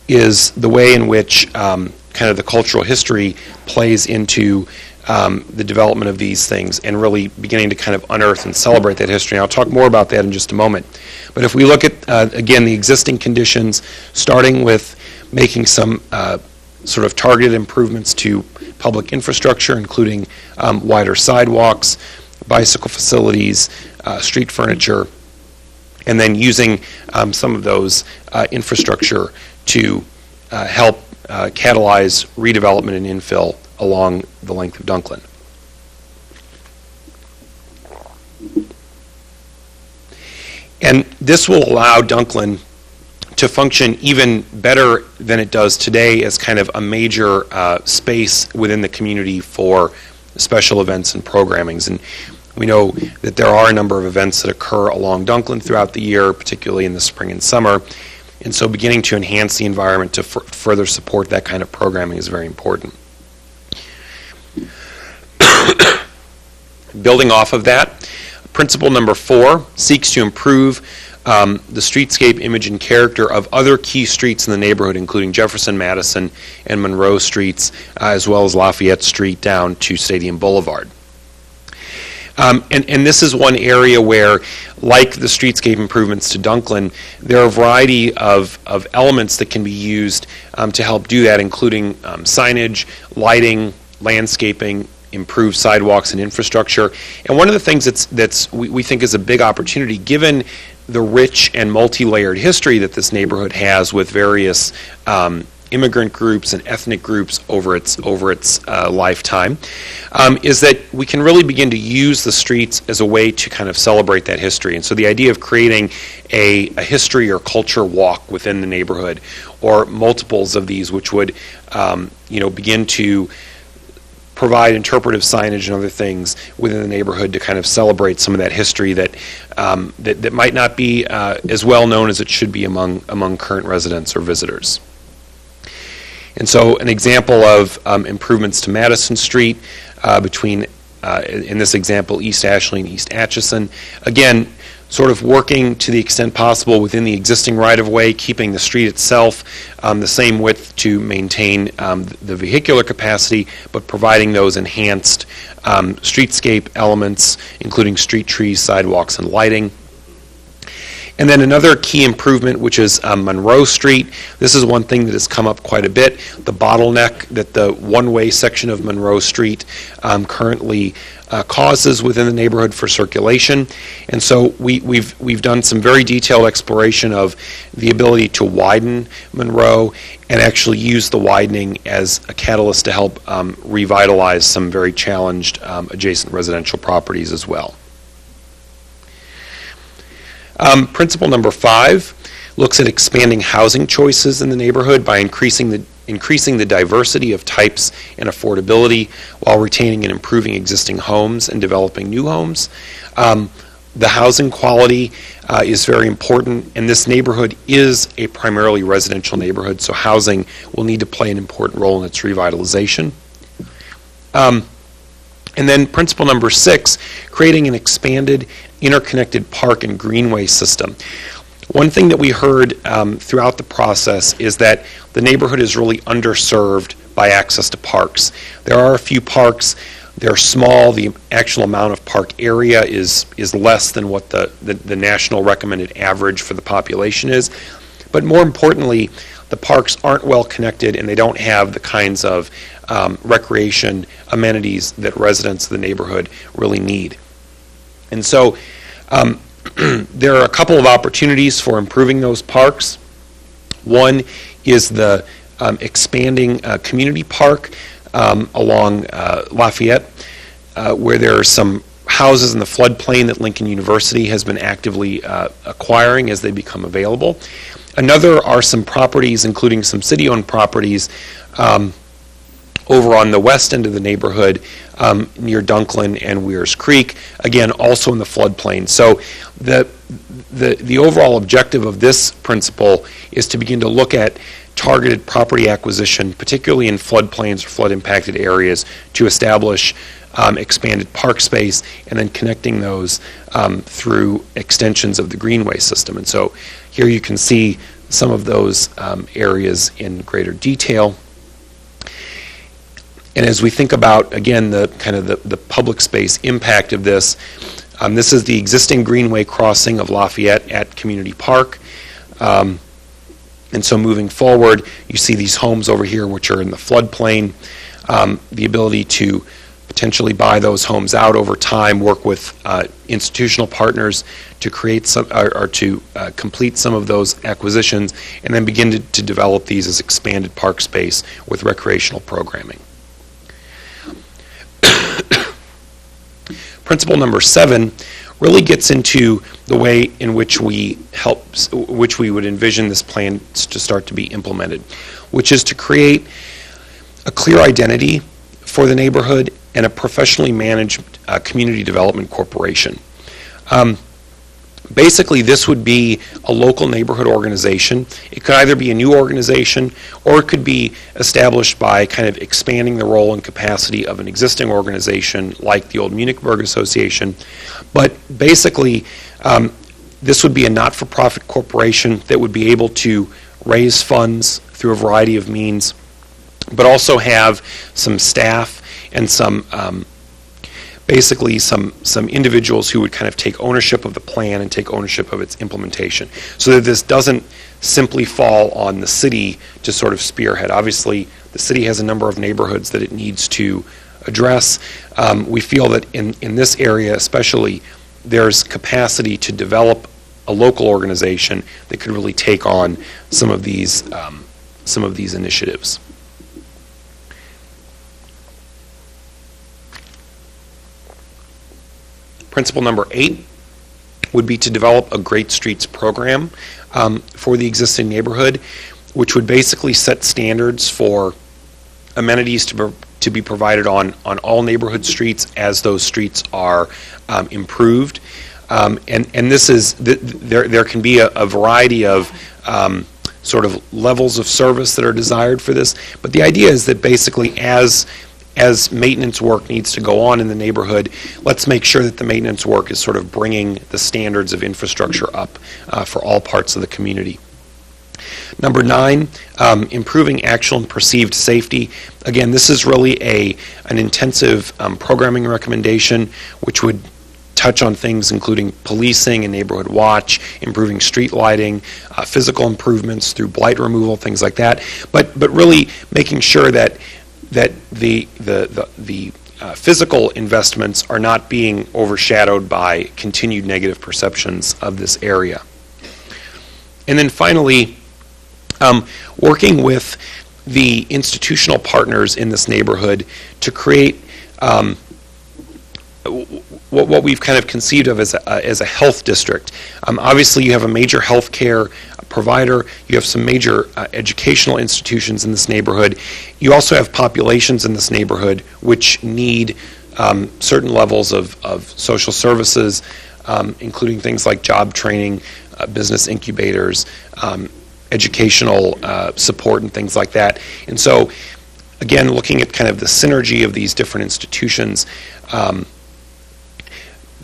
is the way in which kind of the cultural history plays into the development of these things and really beginning to kind of unearth and celebrate that history. And I'll talk more about that in just a moment. But if we look at, again, the existing conditions, starting with making some sort of targeted improvements to public infrastructure, including wider sidewalks, bicycle facilities, street furniture, and then using some of those infrastructure to help catalyze redevelopment and infill along the length of Dunklin. And this will allow Dunklin to function even better than it does today as kind of a major space within the community for special events and programmings. And we know that there are a number of events that occur along Dunklin throughout the year, particularly in the spring and summer. And so beginning to enhance the environment to further support that kind of programming is very important. Building off of that, principle number 4 seeks to improve the streetscape image and character of other key streets in the neighborhood, including Jefferson, Madison, and Monroe Streets, as well as Lafayette Street down to Stadium Boulevard. And this is one area where, like the streetscape improvements to Dunklin, there are a variety of elements that can be used to help do that, including signage, lighting, landscaping, improved sidewalks and infrastructure. And one of the things that's we think is a big opportunity, given the rich and multi-layered history that this neighborhood has with various immigrant groups and ethnic groups over its lifetime, is that we can really begin to use the streets as a way to kind of celebrate that history. And so the idea of creating a history or culture walk within the neighborhood, or multiples of these, which would begin to provide interpretive signage and other things within the neighborhood to kind of celebrate some of that history that that might not be as well known as it should be among current residents or visitors. And so an example of improvements to Madison Street between, in this example, East Ashley and East Atchison. Again, sort of working to the extent possible within the existing right-of-way, keeping the street itself the same width to maintain the vehicular capacity, but providing those enhanced streetscape elements, including street trees, sidewalks, and lighting. And then another key improvement, which is Monroe Street. This is one thing that has come up quite a bit, the bottleneck that the one-way section of Monroe Street currently causes within the neighborhood for circulation. And so we've done some very detailed exploration of the ability to widen Monroe and actually use the widening as a catalyst to help revitalize some very challenged adjacent residential properties as well. Principle number 5 looks at expanding housing choices in the neighborhood by increasing the diversity of types and affordability while retaining and improving existing homes and developing new homes. The housing quality is very important, and this neighborhood is a primarily residential neighborhood, so housing will need to play an important role in its revitalization. And then principle number 6, creating an expanded interconnected park and greenway system. One thing that we heard throughout the process is that the neighborhood is really underserved by access to parks. There are a few parks. They're small. The actual amount of park area is less than what the national recommended average for the population is. But more importantly, the parks aren't well connected, and they don't have the kinds of recreation amenities that residents of the neighborhood really need. And so there are a couple of opportunities for improving those parks. One is the expanding community park along Lafayette, where there are some houses in the floodplain that Lincoln University has been actively acquiring as they become available. Another are some properties, including some city-owned properties, over on the west end of the neighborhood near Dunklin and Weirs Creek, again, also in the floodplain. So the overall objective of this principle is to begin to look at targeted property acquisition, particularly in floodplains or flood-impacted areas, to establish expanded park space and then connecting those through extensions of the greenway system. And so here you can see some of those areas in greater detail. And as we think about, again, the kind of the public space impact of this, this is the existing greenway crossing of Lafayette at Community Park. And so moving forward, you see these homes over here which are in the floodplain, the ability to potentially buy those homes out over time, work with institutional partners to create some, or to complete some of those acquisitions, and then begin to develop these as expanded park space with recreational programming. Principle number 7 really gets into the way in which we would envision this plan to start to be implemented, which is to create a clear identity for the neighborhood and a professionally managed community development corporation. Basically, this would be a local neighborhood organization. It could either be a new organization, or it could be established by kind of expanding the role and capacity of an existing organization like the Old Munichburg Association. But basically, this would be a not-for-profit corporation that would be able to raise funds through a variety of means, but also have some staff and some basically some individuals who would kind of take ownership of the plan and take ownership of its implementation, so that this doesn't simply fall on the city to sort of spearhead. Obviously, the city has a number of neighborhoods that it needs to address. We feel that in this area especially, there's capacity to develop a local organization that could really take on some of these initiatives. Principle number 8 would be to develop a Great Streets program for the existing neighborhood, which would basically set standards for amenities to be provided on all neighborhood streets as those streets are improved. And this is, there can be a variety of sort of levels of service that are desired for this, but the idea is that basically as maintenance work needs to go on in the neighborhood, let's make sure that the maintenance work is sort of bringing the standards of infrastructure up for all parts of the community. Number 9, improving actual and perceived safety. Again, this is really an intensive programming recommendation, which would touch on things including policing and neighborhood watch, improving street lighting, physical improvements through blight removal, things like that. But really making sure that the physical investments are not being overshadowed by continued negative perceptions of this area. And then finally, working with the institutional partners in this neighborhood to create what we've kind of conceived of as a health district. Obviously, you have a major health care provider. You have some major educational institutions in this neighborhood. You also have populations in this neighborhood which need certain levels of social services, including things like job training, business incubators, educational support, and things like that. And so, again, looking at kind of the synergy of these different institutions,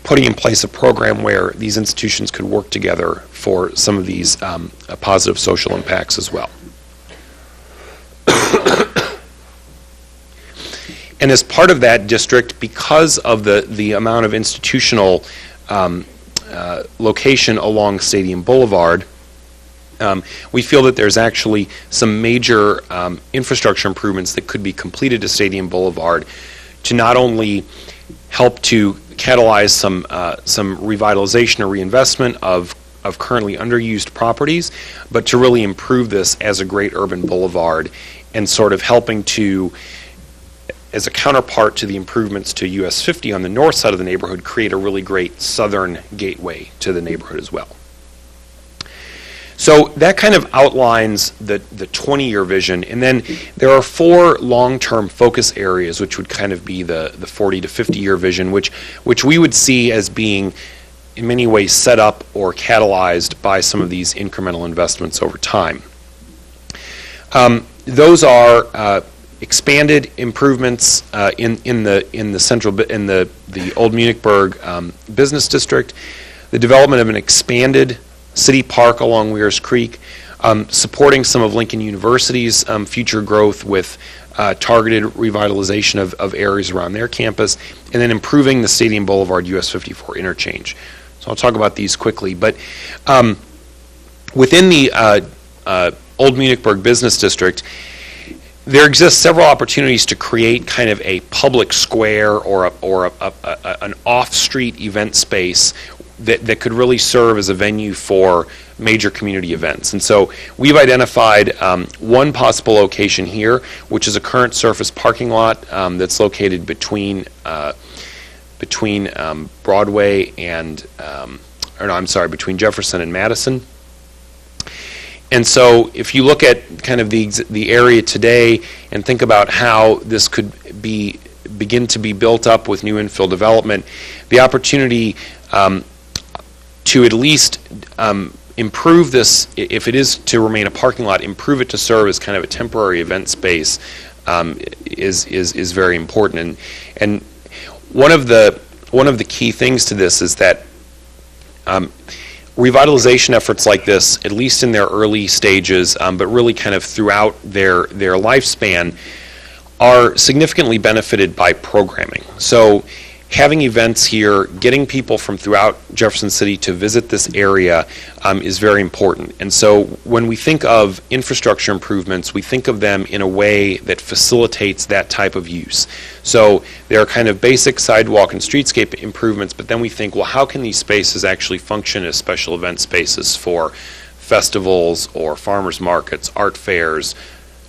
putting in place a program where these institutions could work together for some of these positive social impacts as well. And as part of that district, because of the amount of institutional location along Stadium Boulevard, we feel that there's actually some major infrastructure improvements that could be completed to Stadium Boulevard to not only help to catalyze some revitalization or reinvestment of currently underused properties, but to really improve this as a great urban boulevard and sort of helping to, as a counterpart to the improvements to US 50 on the north side of the neighborhood, create a really great southern gateway to the neighborhood as well. So that kind of outlines the 20-year vision, and then there are 4 long-term focus areas, which would kind of be the 40 to 50-year vision, which we would see as being in many ways set up or catalyzed by some of these incremental investments over time. Those are expanded improvements in the Old Munichburg business district, the development of an expanded city park along Weirs Creek, supporting some of Lincoln University's future growth with targeted revitalization of areas around their campus, and then improving the Stadium Boulevard US 54 interchange. So I'll talk about these quickly, but within the Old Munichburg Business District, there exist several opportunities to create kind of a public square or an off-street event space that could really serve as a venue for major community events. And so we've identified one possible location here, which is a current surface parking lot that's located between Broadway and, between Jefferson and Madison. And so if you look at kind of the area today and think about how this could begin to be built up with new infill development, the opportunity to at least improve this, if it is to remain a parking lot, improve it to serve as kind of a temporary event space is very important. And one of the key things to this is that revitalization efforts like this, at least in their early stages, but really kind of throughout their lifespan, are significantly benefited by programming. So having events here, getting people from throughout Jefferson City to visit this area is very important. And so when we think of infrastructure improvements, we think of them in a way that facilitates that type of use. So there are kind of basic sidewalk and streetscape improvements, but then we think, well, how can these spaces actually function as special event spaces for festivals or farmers markets, art fairs,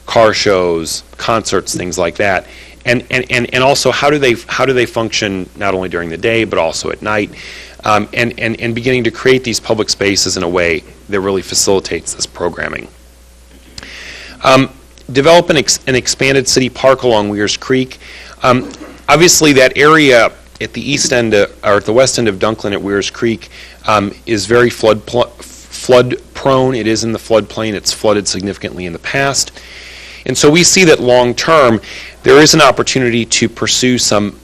car shows, concerts, things like that. And also how do they function not only during the day but also at night, and beginning to create these public spaces in a way that really facilitates this programming. Develop an expanded city park along Weirs Creek. Obviously that area at the east end or at the west end of Dunklin at Weirs Creek is very flood prone. It is in the floodplain. It's flooded significantly in the past. And so we see that long term, there is an opportunity to pursue some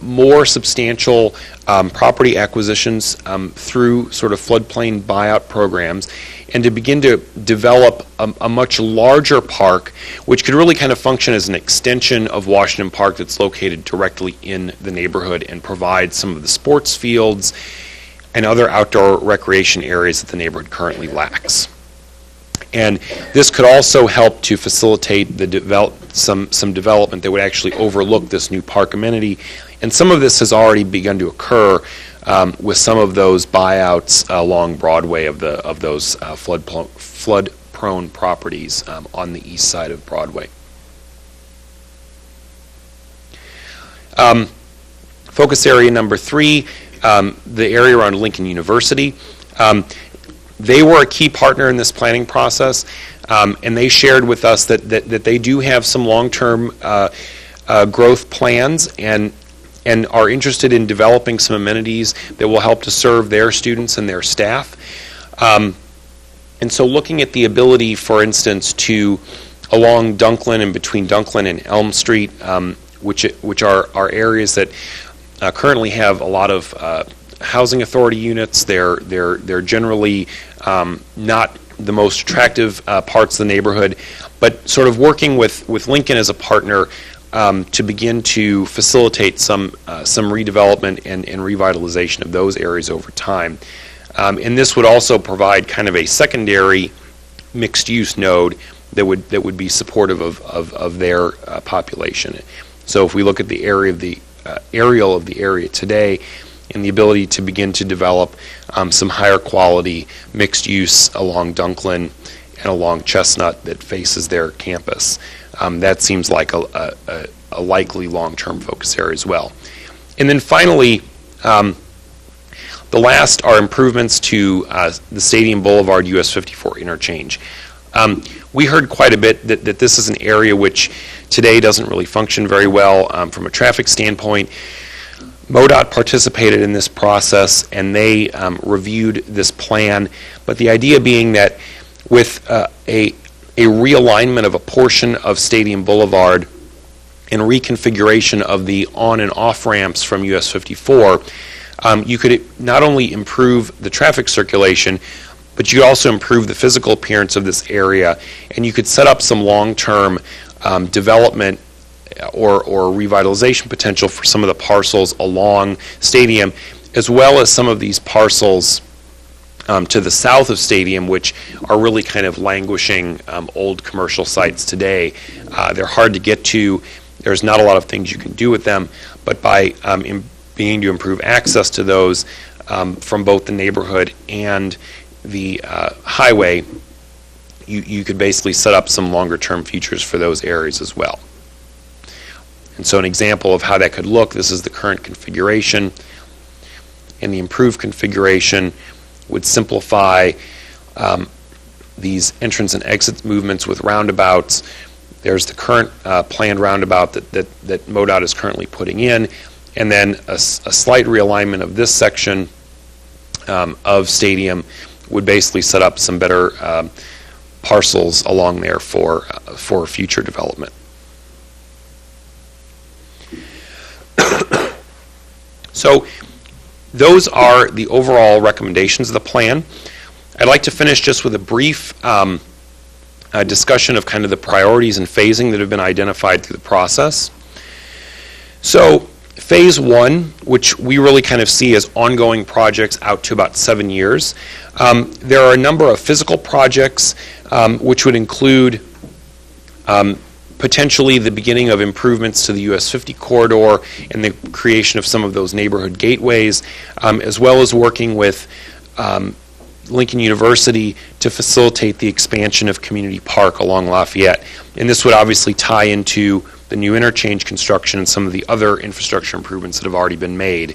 more substantial property acquisitions through sort of floodplain buyout programs, and to begin to develop a much larger park, which could really kind of function as an extension of Washington Park that's located directly in the neighborhood and provide some of the sports fields and other outdoor recreation areas that the neighborhood currently lacks. And this could also help to facilitate some development that would actually overlook this new park amenity. And some of this has already begun to occur with some of those buyouts along Broadway of those flood-prone properties on the east side of Broadway. Focus area number 3, the area around Lincoln University. They were a key partner in this planning process, and they shared with us that they do have some long-term growth plans and are interested in developing some amenities that will help to serve their students and their staff. And so looking at the ability, for instance, to along Dunklin and between Dunklin and Elm Street, which are areas that currently have a lot of housing authority units. They're generally not the most attractive parts of the neighborhood, but sort of working with Lincoln as a partner to begin to facilitate some redevelopment and revitalization of those areas over time. And this would also provide kind of a secondary mixed-use node that would be supportive of their population. So if we look at the area of the aerial of the area today, and the ability to begin to develop some higher quality mixed use along Dunklin and along Chestnut that faces their campus. That seems like a likely long-term focus area as well. And then finally, the last are improvements to the Stadium Boulevard US 54 interchange. We heard quite a bit that this is an area which today doesn't really function very well from a traffic standpoint. MoDOT participated in this process, and they reviewed this plan, but the idea being that with a realignment of a portion of Stadium Boulevard and reconfiguration of the on and off ramps from US 54, you could not only improve the traffic circulation, but you could also improve the physical appearance of this area, and you could set up some long-term development or revitalization potential for some of the parcels along Stadium, as well as some of these parcels to the south of Stadium, which are really kind of languishing old commercial sites today. They're hard to get to. There's not a lot of things you can do with them, but by being to improve access to those from both the neighborhood and the highway, you could basically set up some longer-term features for those areas as well. And so an example of how that could look, this is the current configuration, and the improved configuration would simplify these entrance and exit movements with roundabouts. There's the current planned roundabout that MoDOT is currently putting in, and then a slight realignment of this section of Stadium would basically set up some better parcels along there for future development. So those are the overall recommendations of the plan. I'd like to finish just with a brief discussion of kind of the priorities and phasing that have been identified through the process. So phase one, which we really kind of see as ongoing projects out to about 7 years, there are a number of physical projects which would include potentially the beginning of improvements to the US 50 corridor and the creation of some of those neighborhood gateways, as well as working with Lincoln University to facilitate the expansion of Community Park along Lafayette. And this would obviously tie into the new interchange construction and some of the other infrastructure improvements that have already been made,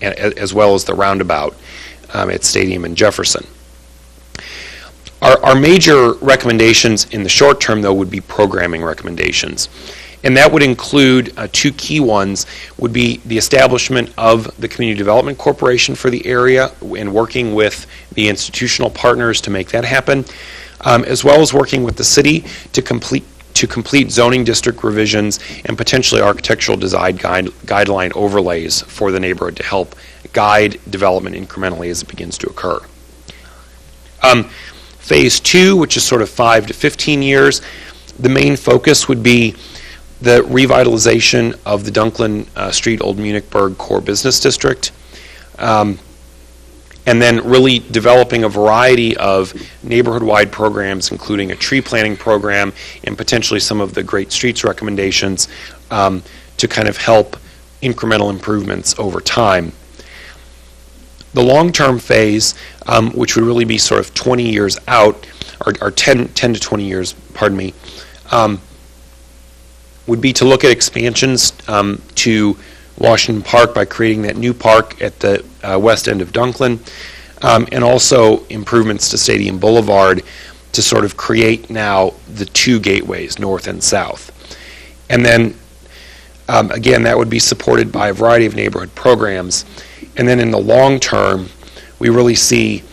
as well as the roundabout at Stadium and Jefferson. Our major recommendations in the short term, though, would be programming recommendations. And that would include two key ones, would be the establishment of the Community Development Corporation for the area and working with the institutional partners to make that happen, as well as working with the city to complete zoning district revisions and potentially architectural design guideline overlays for the neighborhood to help guide development incrementally as it begins to occur. Phase two, which is sort of 5 to 15 years, the main focus would be the revitalization of the Dunklin Street Old Munichburg Core Business District, and then really developing a variety of neighborhood-wide programs, including a tree planting program and potentially some of the Great Streets recommendations to kind of help incremental improvements over time. The long-term phase, which would really be sort of 20 years out, or 10 to 20 years, pardon me, would be to look at expansions to Washington Park by creating that new park at the west end of Dunklin, and also improvements to Stadium Boulevard to sort of create now the two gateways, north and south. And then, again, that would be supported by a variety of neighborhood programs. And then in the long term, we really see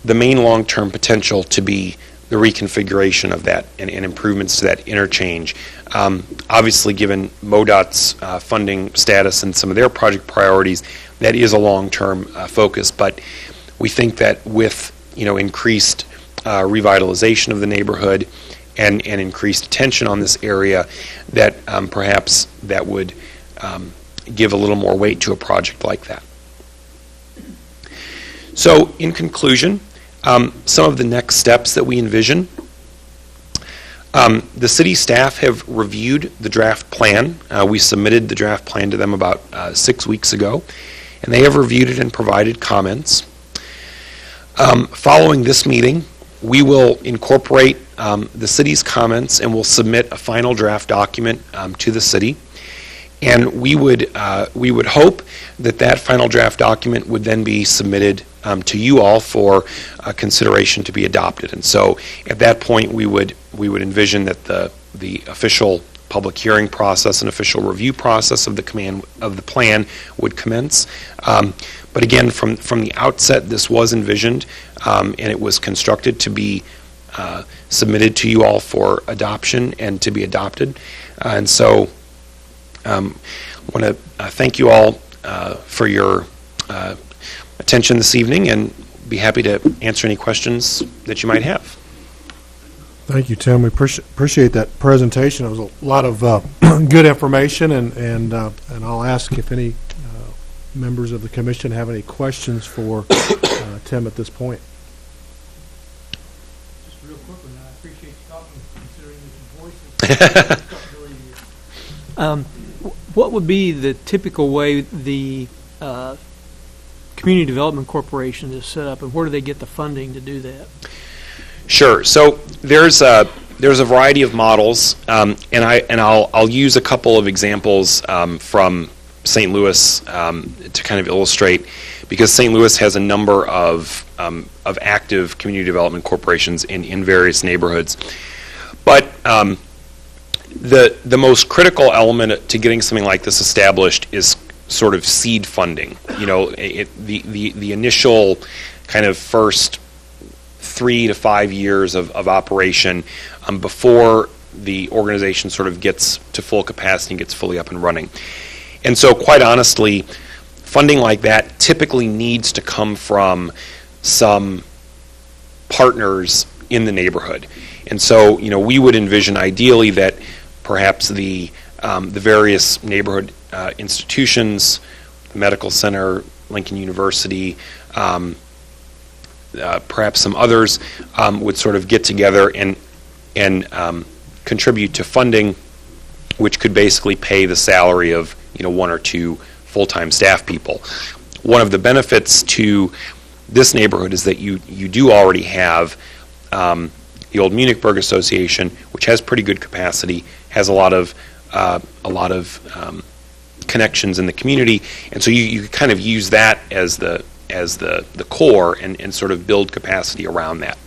the main long-term potential to be the reconfiguration of that and improvements to that interchange. Obviously, given MoDOT's funding status and some of their project priorities, that is a long-term focus. But we think that with increased revitalization of the neighborhood and increased attention on this area, that perhaps that would give a little more weight to a project like that. So, in conclusion, some of the next steps that we envision. The city staff have reviewed the draft plan. We submitted the draft plan to them about 6 weeks ago, and they have reviewed it and provided comments. Following this meeting, we will incorporate the city's comments and we'll submit a final draft document to the city. And we would hope that final draft document would then be submitted to you all for consideration to be adopted. And so at that point, we would envision that the official public hearing process and official review process of the plan would commence. But again, from the outset, this was envisioned and it was constructed to be submitted to you all for adoption and to be adopted. And so I want to thank you all for your attention this evening and be happy to answer any questions that you might have. Thank you, Tim. We appreciate that presentation. It was a lot of good information, and I'll ask if any members of the commission have any questions for Tim at this point? Just real quick, and I appreciate you talking, considering that your voice is. What would be the typical way the Community Development Corporation is set up, and where do they get the funding to do that? Sure. So there's a variety of models, and I'll use a couple of examples from St. Louis to kind of illustrate, because St. Louis has a number of active community development corporations in various neighborhoods. But the most critical element to getting something like this established is sort of seed funding. You know, the initial kind of first 3 to 5 years of operation before the organization sort of gets to full capacity and gets fully up and running. And so, quite honestly, funding like that typically needs to come from some partners in the neighborhood. And so, you know, we would envision ideally that perhaps the various neighborhood institutions, the medical center, Lincoln University, perhaps some others would sort of get together and contribute to funding, which could basically pay the salary of, you know, 1 or 2 full-time staff people. One of the benefits to this neighborhood is that you do already have the old Munichburg Association, which has pretty good capacity, has a lot of connections in the community, and so you kind of use that as the core and sort of build capacity around that.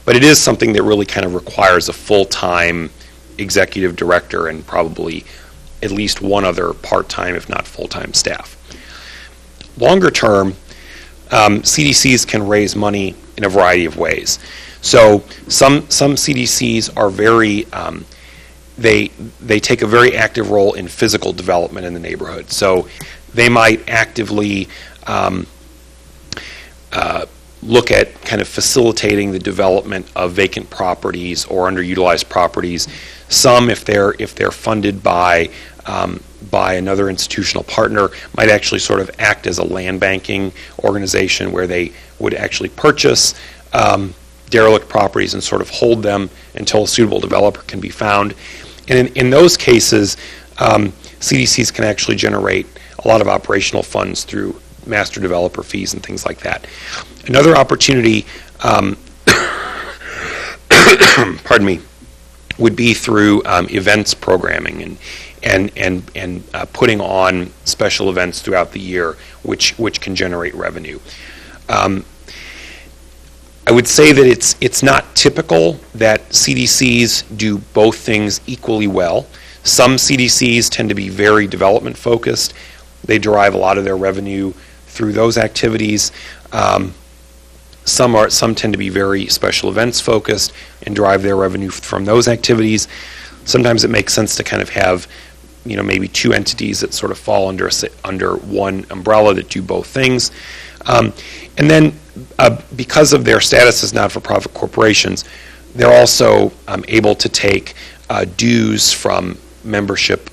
But it is something that really kind of requires a full-time executive director and probably at least one other part-time, if not full-time staff. Longer term, CDCs can raise money in a variety of ways. So some CDCs are very they take a very active role in physical development in the neighborhood. So they might actively look at kind of facilitating the development of vacant properties or underutilized properties. Some, if they're funded by another institutional partner, might actually sort of act as a land banking organization where they would actually purchase derelict properties and sort of hold them until a suitable developer can be found. And in those cases, CDCs can actually generate a lot of operational funds through master developer fees and things like that. Another opportunity, pardon me, would be through events programming and putting on special events throughout the year, which can generate revenue. I would say that it's not typical that CDCs do both things equally well. Some CDCs tend to be very development focused. They derive a lot of their revenue through those activities. Some tend to be very special events focused and derive their revenue from those activities. Sometimes it makes sense to kind of have, you know, maybe 2 entities that sort of fall under one umbrella that do both things. And then because of their status as not-for-profit corporations, they're also able to take dues from membership,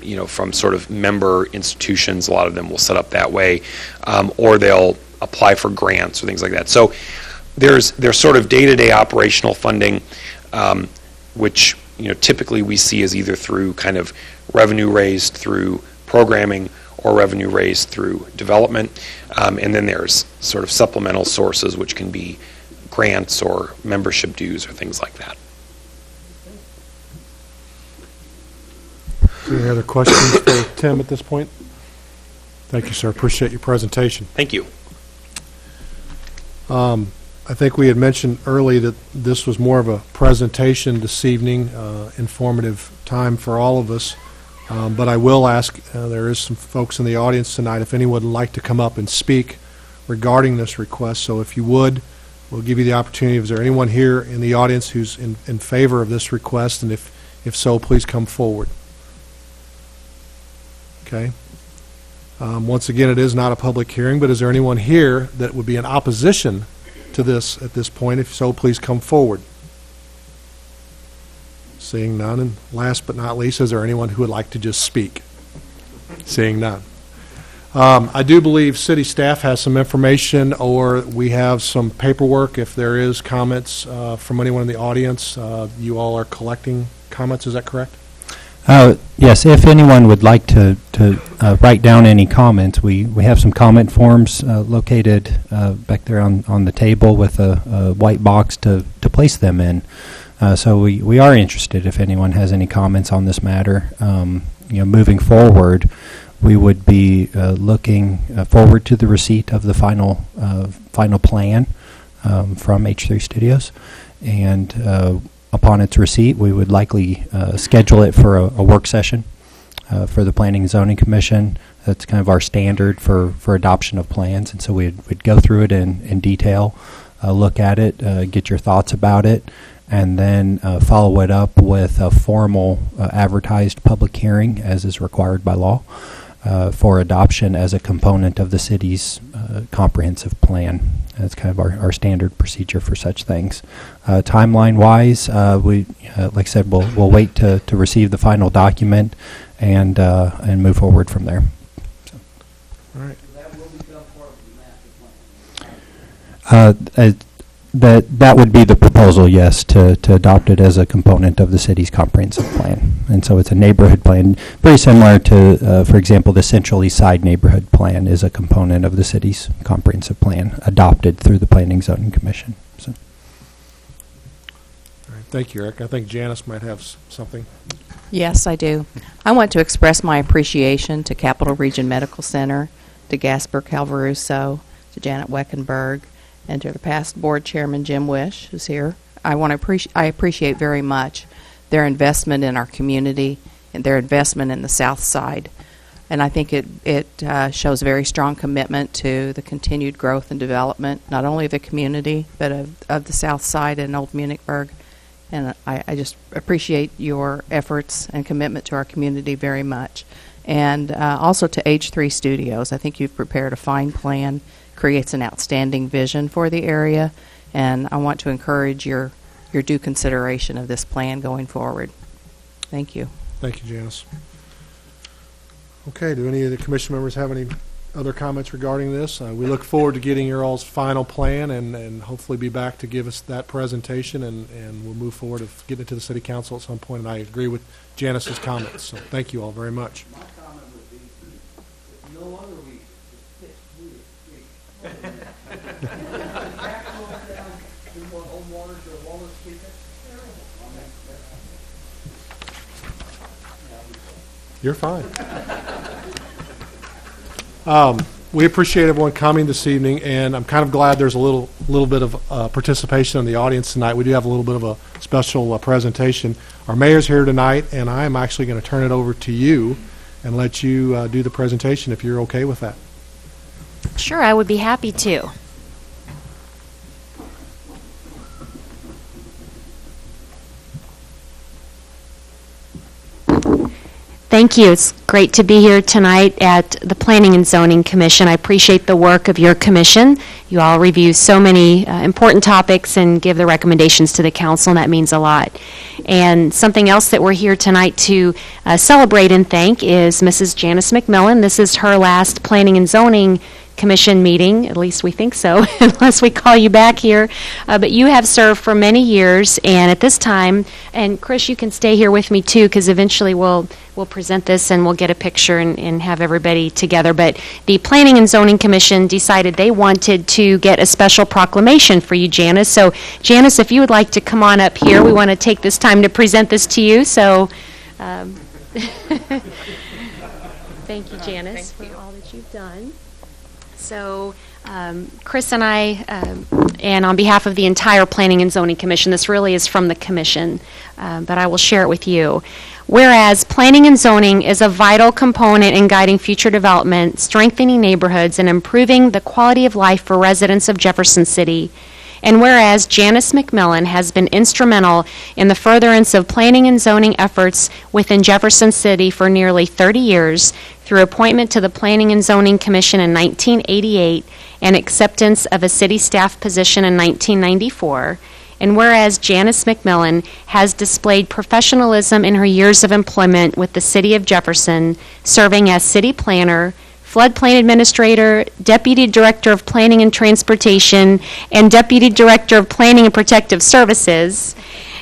you know, from sort of member institutions. A lot of them will set up that way, or they'll apply for grants or things like that. So there's sort of day-to-day operational funding, which, you know, typically we see as either through kind of revenue raised through programming or revenue raised through development. And then there's sort of supplemental sources, which can be grants or membership dues or things like that. Any other questions for Tim at this point? Thank you, sir. Appreciate your presentation. Thank you. I think we had mentioned early that this was more of a presentation this evening, informative time for all of us. But I will ask, there is some folks in the audience tonight, if anyone would like to come up and speak regarding this request. So if you would, we'll give you the opportunity. Is there anyone here in the audience who's in favor of this request? And if so, please come forward. Okay. Once again, it is not a public hearing, but is there anyone here that would be in opposition to this at this point? If so, please come forward. Seeing none. And last but not least, is there anyone who would like to just speak? Seeing none. I do believe city staff has some information, or we have some paperwork. If there is comments from anyone in the audience, you all are collecting comments, is that correct? Yes, if anyone would like to write down any comments, we have some comment forms located back there on the table with a white box to place them in. So we are interested if anyone has any comments on this matter. Moving forward, we would be looking forward to the receipt of the final plan from H3 Studios, and upon its receipt, we would likely schedule it for a work session for the Planning and Zoning Commission. That's kind of our standard for adoption of plans, and so we'd go through it in detail, look at it, get your thoughts about it, and then follow it up with a formal advertised public hearing, as is required by law, for adoption as a component of the city's comprehensive plan. That's kind of our standard procedure for such things. Timeline-wise, we, like I said, we'll wait to receive the final document and move forward from there. So. All right. That would be the proposal, yes, to adopt it as a component of the city's comprehensive plan. And so it's a neighborhood plan, very similar to, for example, the Central East Side neighborhood plan is a component of the city's comprehensive plan, adopted through the Planning and Zoning Commission. So. All right. Thank you, Eric. I think Janice might have something. Yes, I do. I want to express my appreciation to Capital Region Medical Center, to Gasper Calvaruso, to Janet Weckenberg, and to the past board chairman, Jim Wish, who's here. I appreciate very much their investment in our community and their investment in the South Side. And I think it shows very strong commitment to the continued growth and development, not only of the community, but of the South Side and Old Munichburg. And I just appreciate your efforts and commitment to our community very much. And also to H3 Studios. I think you've prepared a fine plan, creates an outstanding vision for the area, and I want to encourage your due consideration of this plan going forward. Thank you. Thank you, Janice. Okay, do any of the commission members have any other comments regarding this? We look forward to getting your all's final plan and hopefully be back to give us that presentation, and we'll move forward of getting it to the city council at some point, and I agree with Janice's comments, so thank you all very much. My comment would be, if no other week, it's pitch You're fine. We appreciate everyone coming this evening, and I'm kind of glad there's a little bit of participation in the audience tonight. We do have a little bit of a special presentation. Our mayor's here tonight, and I am actually going to turn it over to you and let you do the presentation if you're okay with that. Sure, I would be happy to. Thank you. It's great to be here tonight at the Planning and Zoning Commission. I appreciate the work of your commission. You all review so many important topics and give the recommendations to the council, and that means a lot. And something else that we're here tonight to celebrate and thank is Mrs. Janice McMillan. This is her last Planning and Zoning Commission meeting, at least we think so, unless we call you back here. But you have served for many years, and at this time, and Chris, you can stay here with me too, because eventually we'll present this and we'll get a picture and have everybody together. But the Planning and Zoning Commission decided they wanted to get a special proclamation for you, Janice. So, Janice, if you would like to come on up here, we want to take this time to present this to you. So, thank you, Janice, for all that you've done. So Chris and I, and on behalf of the entire Planning and Zoning Commission, this really is from the Commission, but I will share it with you. Whereas planning and zoning is a vital component in guiding future development, strengthening neighborhoods, and improving the quality of life for residents of Jefferson City. And whereas Janice McMillan has been instrumental in the furtherance of planning and zoning efforts within Jefferson City for nearly 30 years, through appointment to the Planning and Zoning Commission in 1988 and acceptance of a city staff position in 1994, and whereas Janice McMillan has displayed professionalism in her years of employment with the City of Jefferson, serving as city planner, Floodplain Administrator, Deputy Director of Planning and Transportation, and Deputy Director of Planning and Protective Services.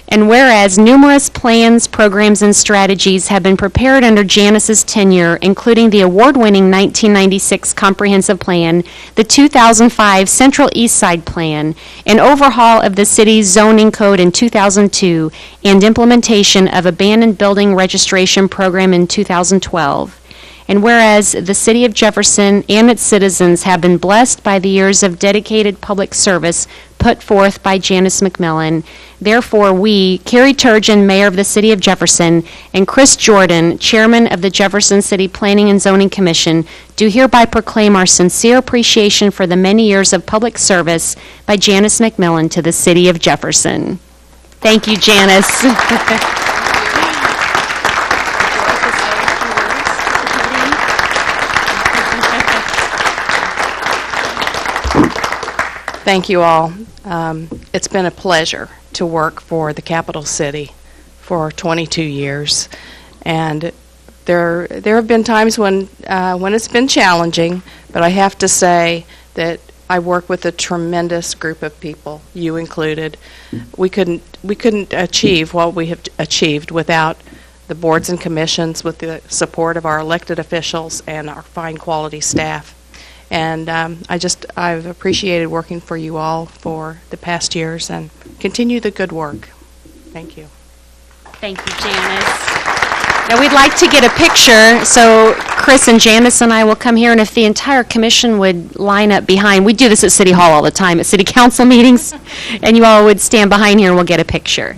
And whereas numerous plans, programs, and strategies have been prepared under Janice's tenure, including the award-winning 1996 Comprehensive Plan, the 2005 Central East Side Plan, an overhaul of the city's zoning code in 2002, and implementation of abandoned building registration program in 2012. And whereas the City of Jefferson and its citizens have been blessed by the years of dedicated public service put forth by Janice McMillan, therefore we, Carrie Turgeon, Mayor of the City of Jefferson, and Chris Jordan, Chairman of the Jefferson City Planning and Zoning Commission, do hereby proclaim our sincere appreciation for the many years of public service by Janice McMillan to the City of Jefferson. Thank you, Janice. Thank you all. It's been a pleasure to work for the capital city for 22 years, and there have been times when it's been challenging, but I have to say that I work with a tremendous group of people, you included. We couldn't achieve what we have achieved without the boards and commissions, with the support of our elected officials and our fine quality staff. And I've appreciated working for you all for the past years, and continue the good work. Thank you. Thank you, Janice. Now, we'd like to get a picture, so Chris and Janice and I will come here, and if the entire commission would line up behind, we do this at City Hall all the time, at City Council meetings, and you all would stand behind here and we'll get a picture.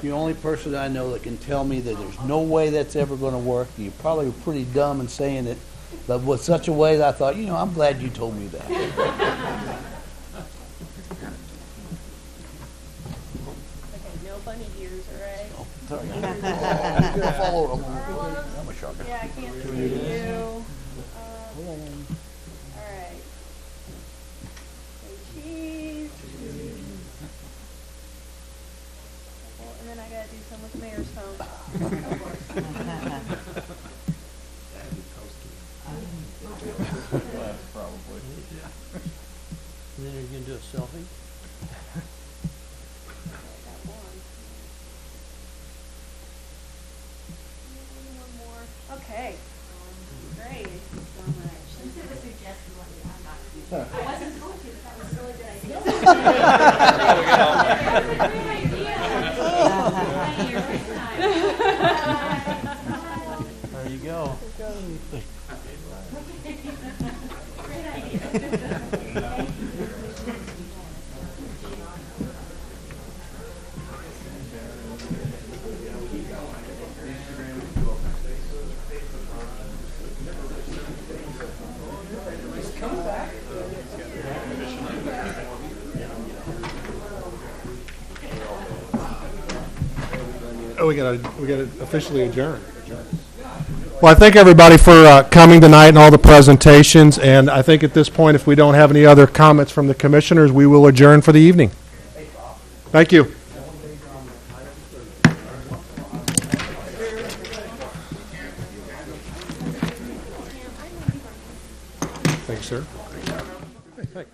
The only person I know that can tell me that there's no way that's ever going to work. You probably were pretty dumb in saying it, but with such a way that I thought, I'm glad you told me that. Okay, no bunny ears, all right? Oh, sorry. I'm gonna follow. I'm a shark. Yeah, I can't see you. All right. Say cheese. And then I gotta do some with the mayor's phone. Probably. And then you're gonna do a selfie? One more. Okay. Great. I wasn't told you that was a really good idea. There you go. Great idea. Oh, we got to officially adjourn. Well, I thank everybody for coming tonight and all the presentations. And I think at this point, if we don't have any other comments from the commissioners, we will adjourn for the evening. Thank you. Thanks, sir. Hey.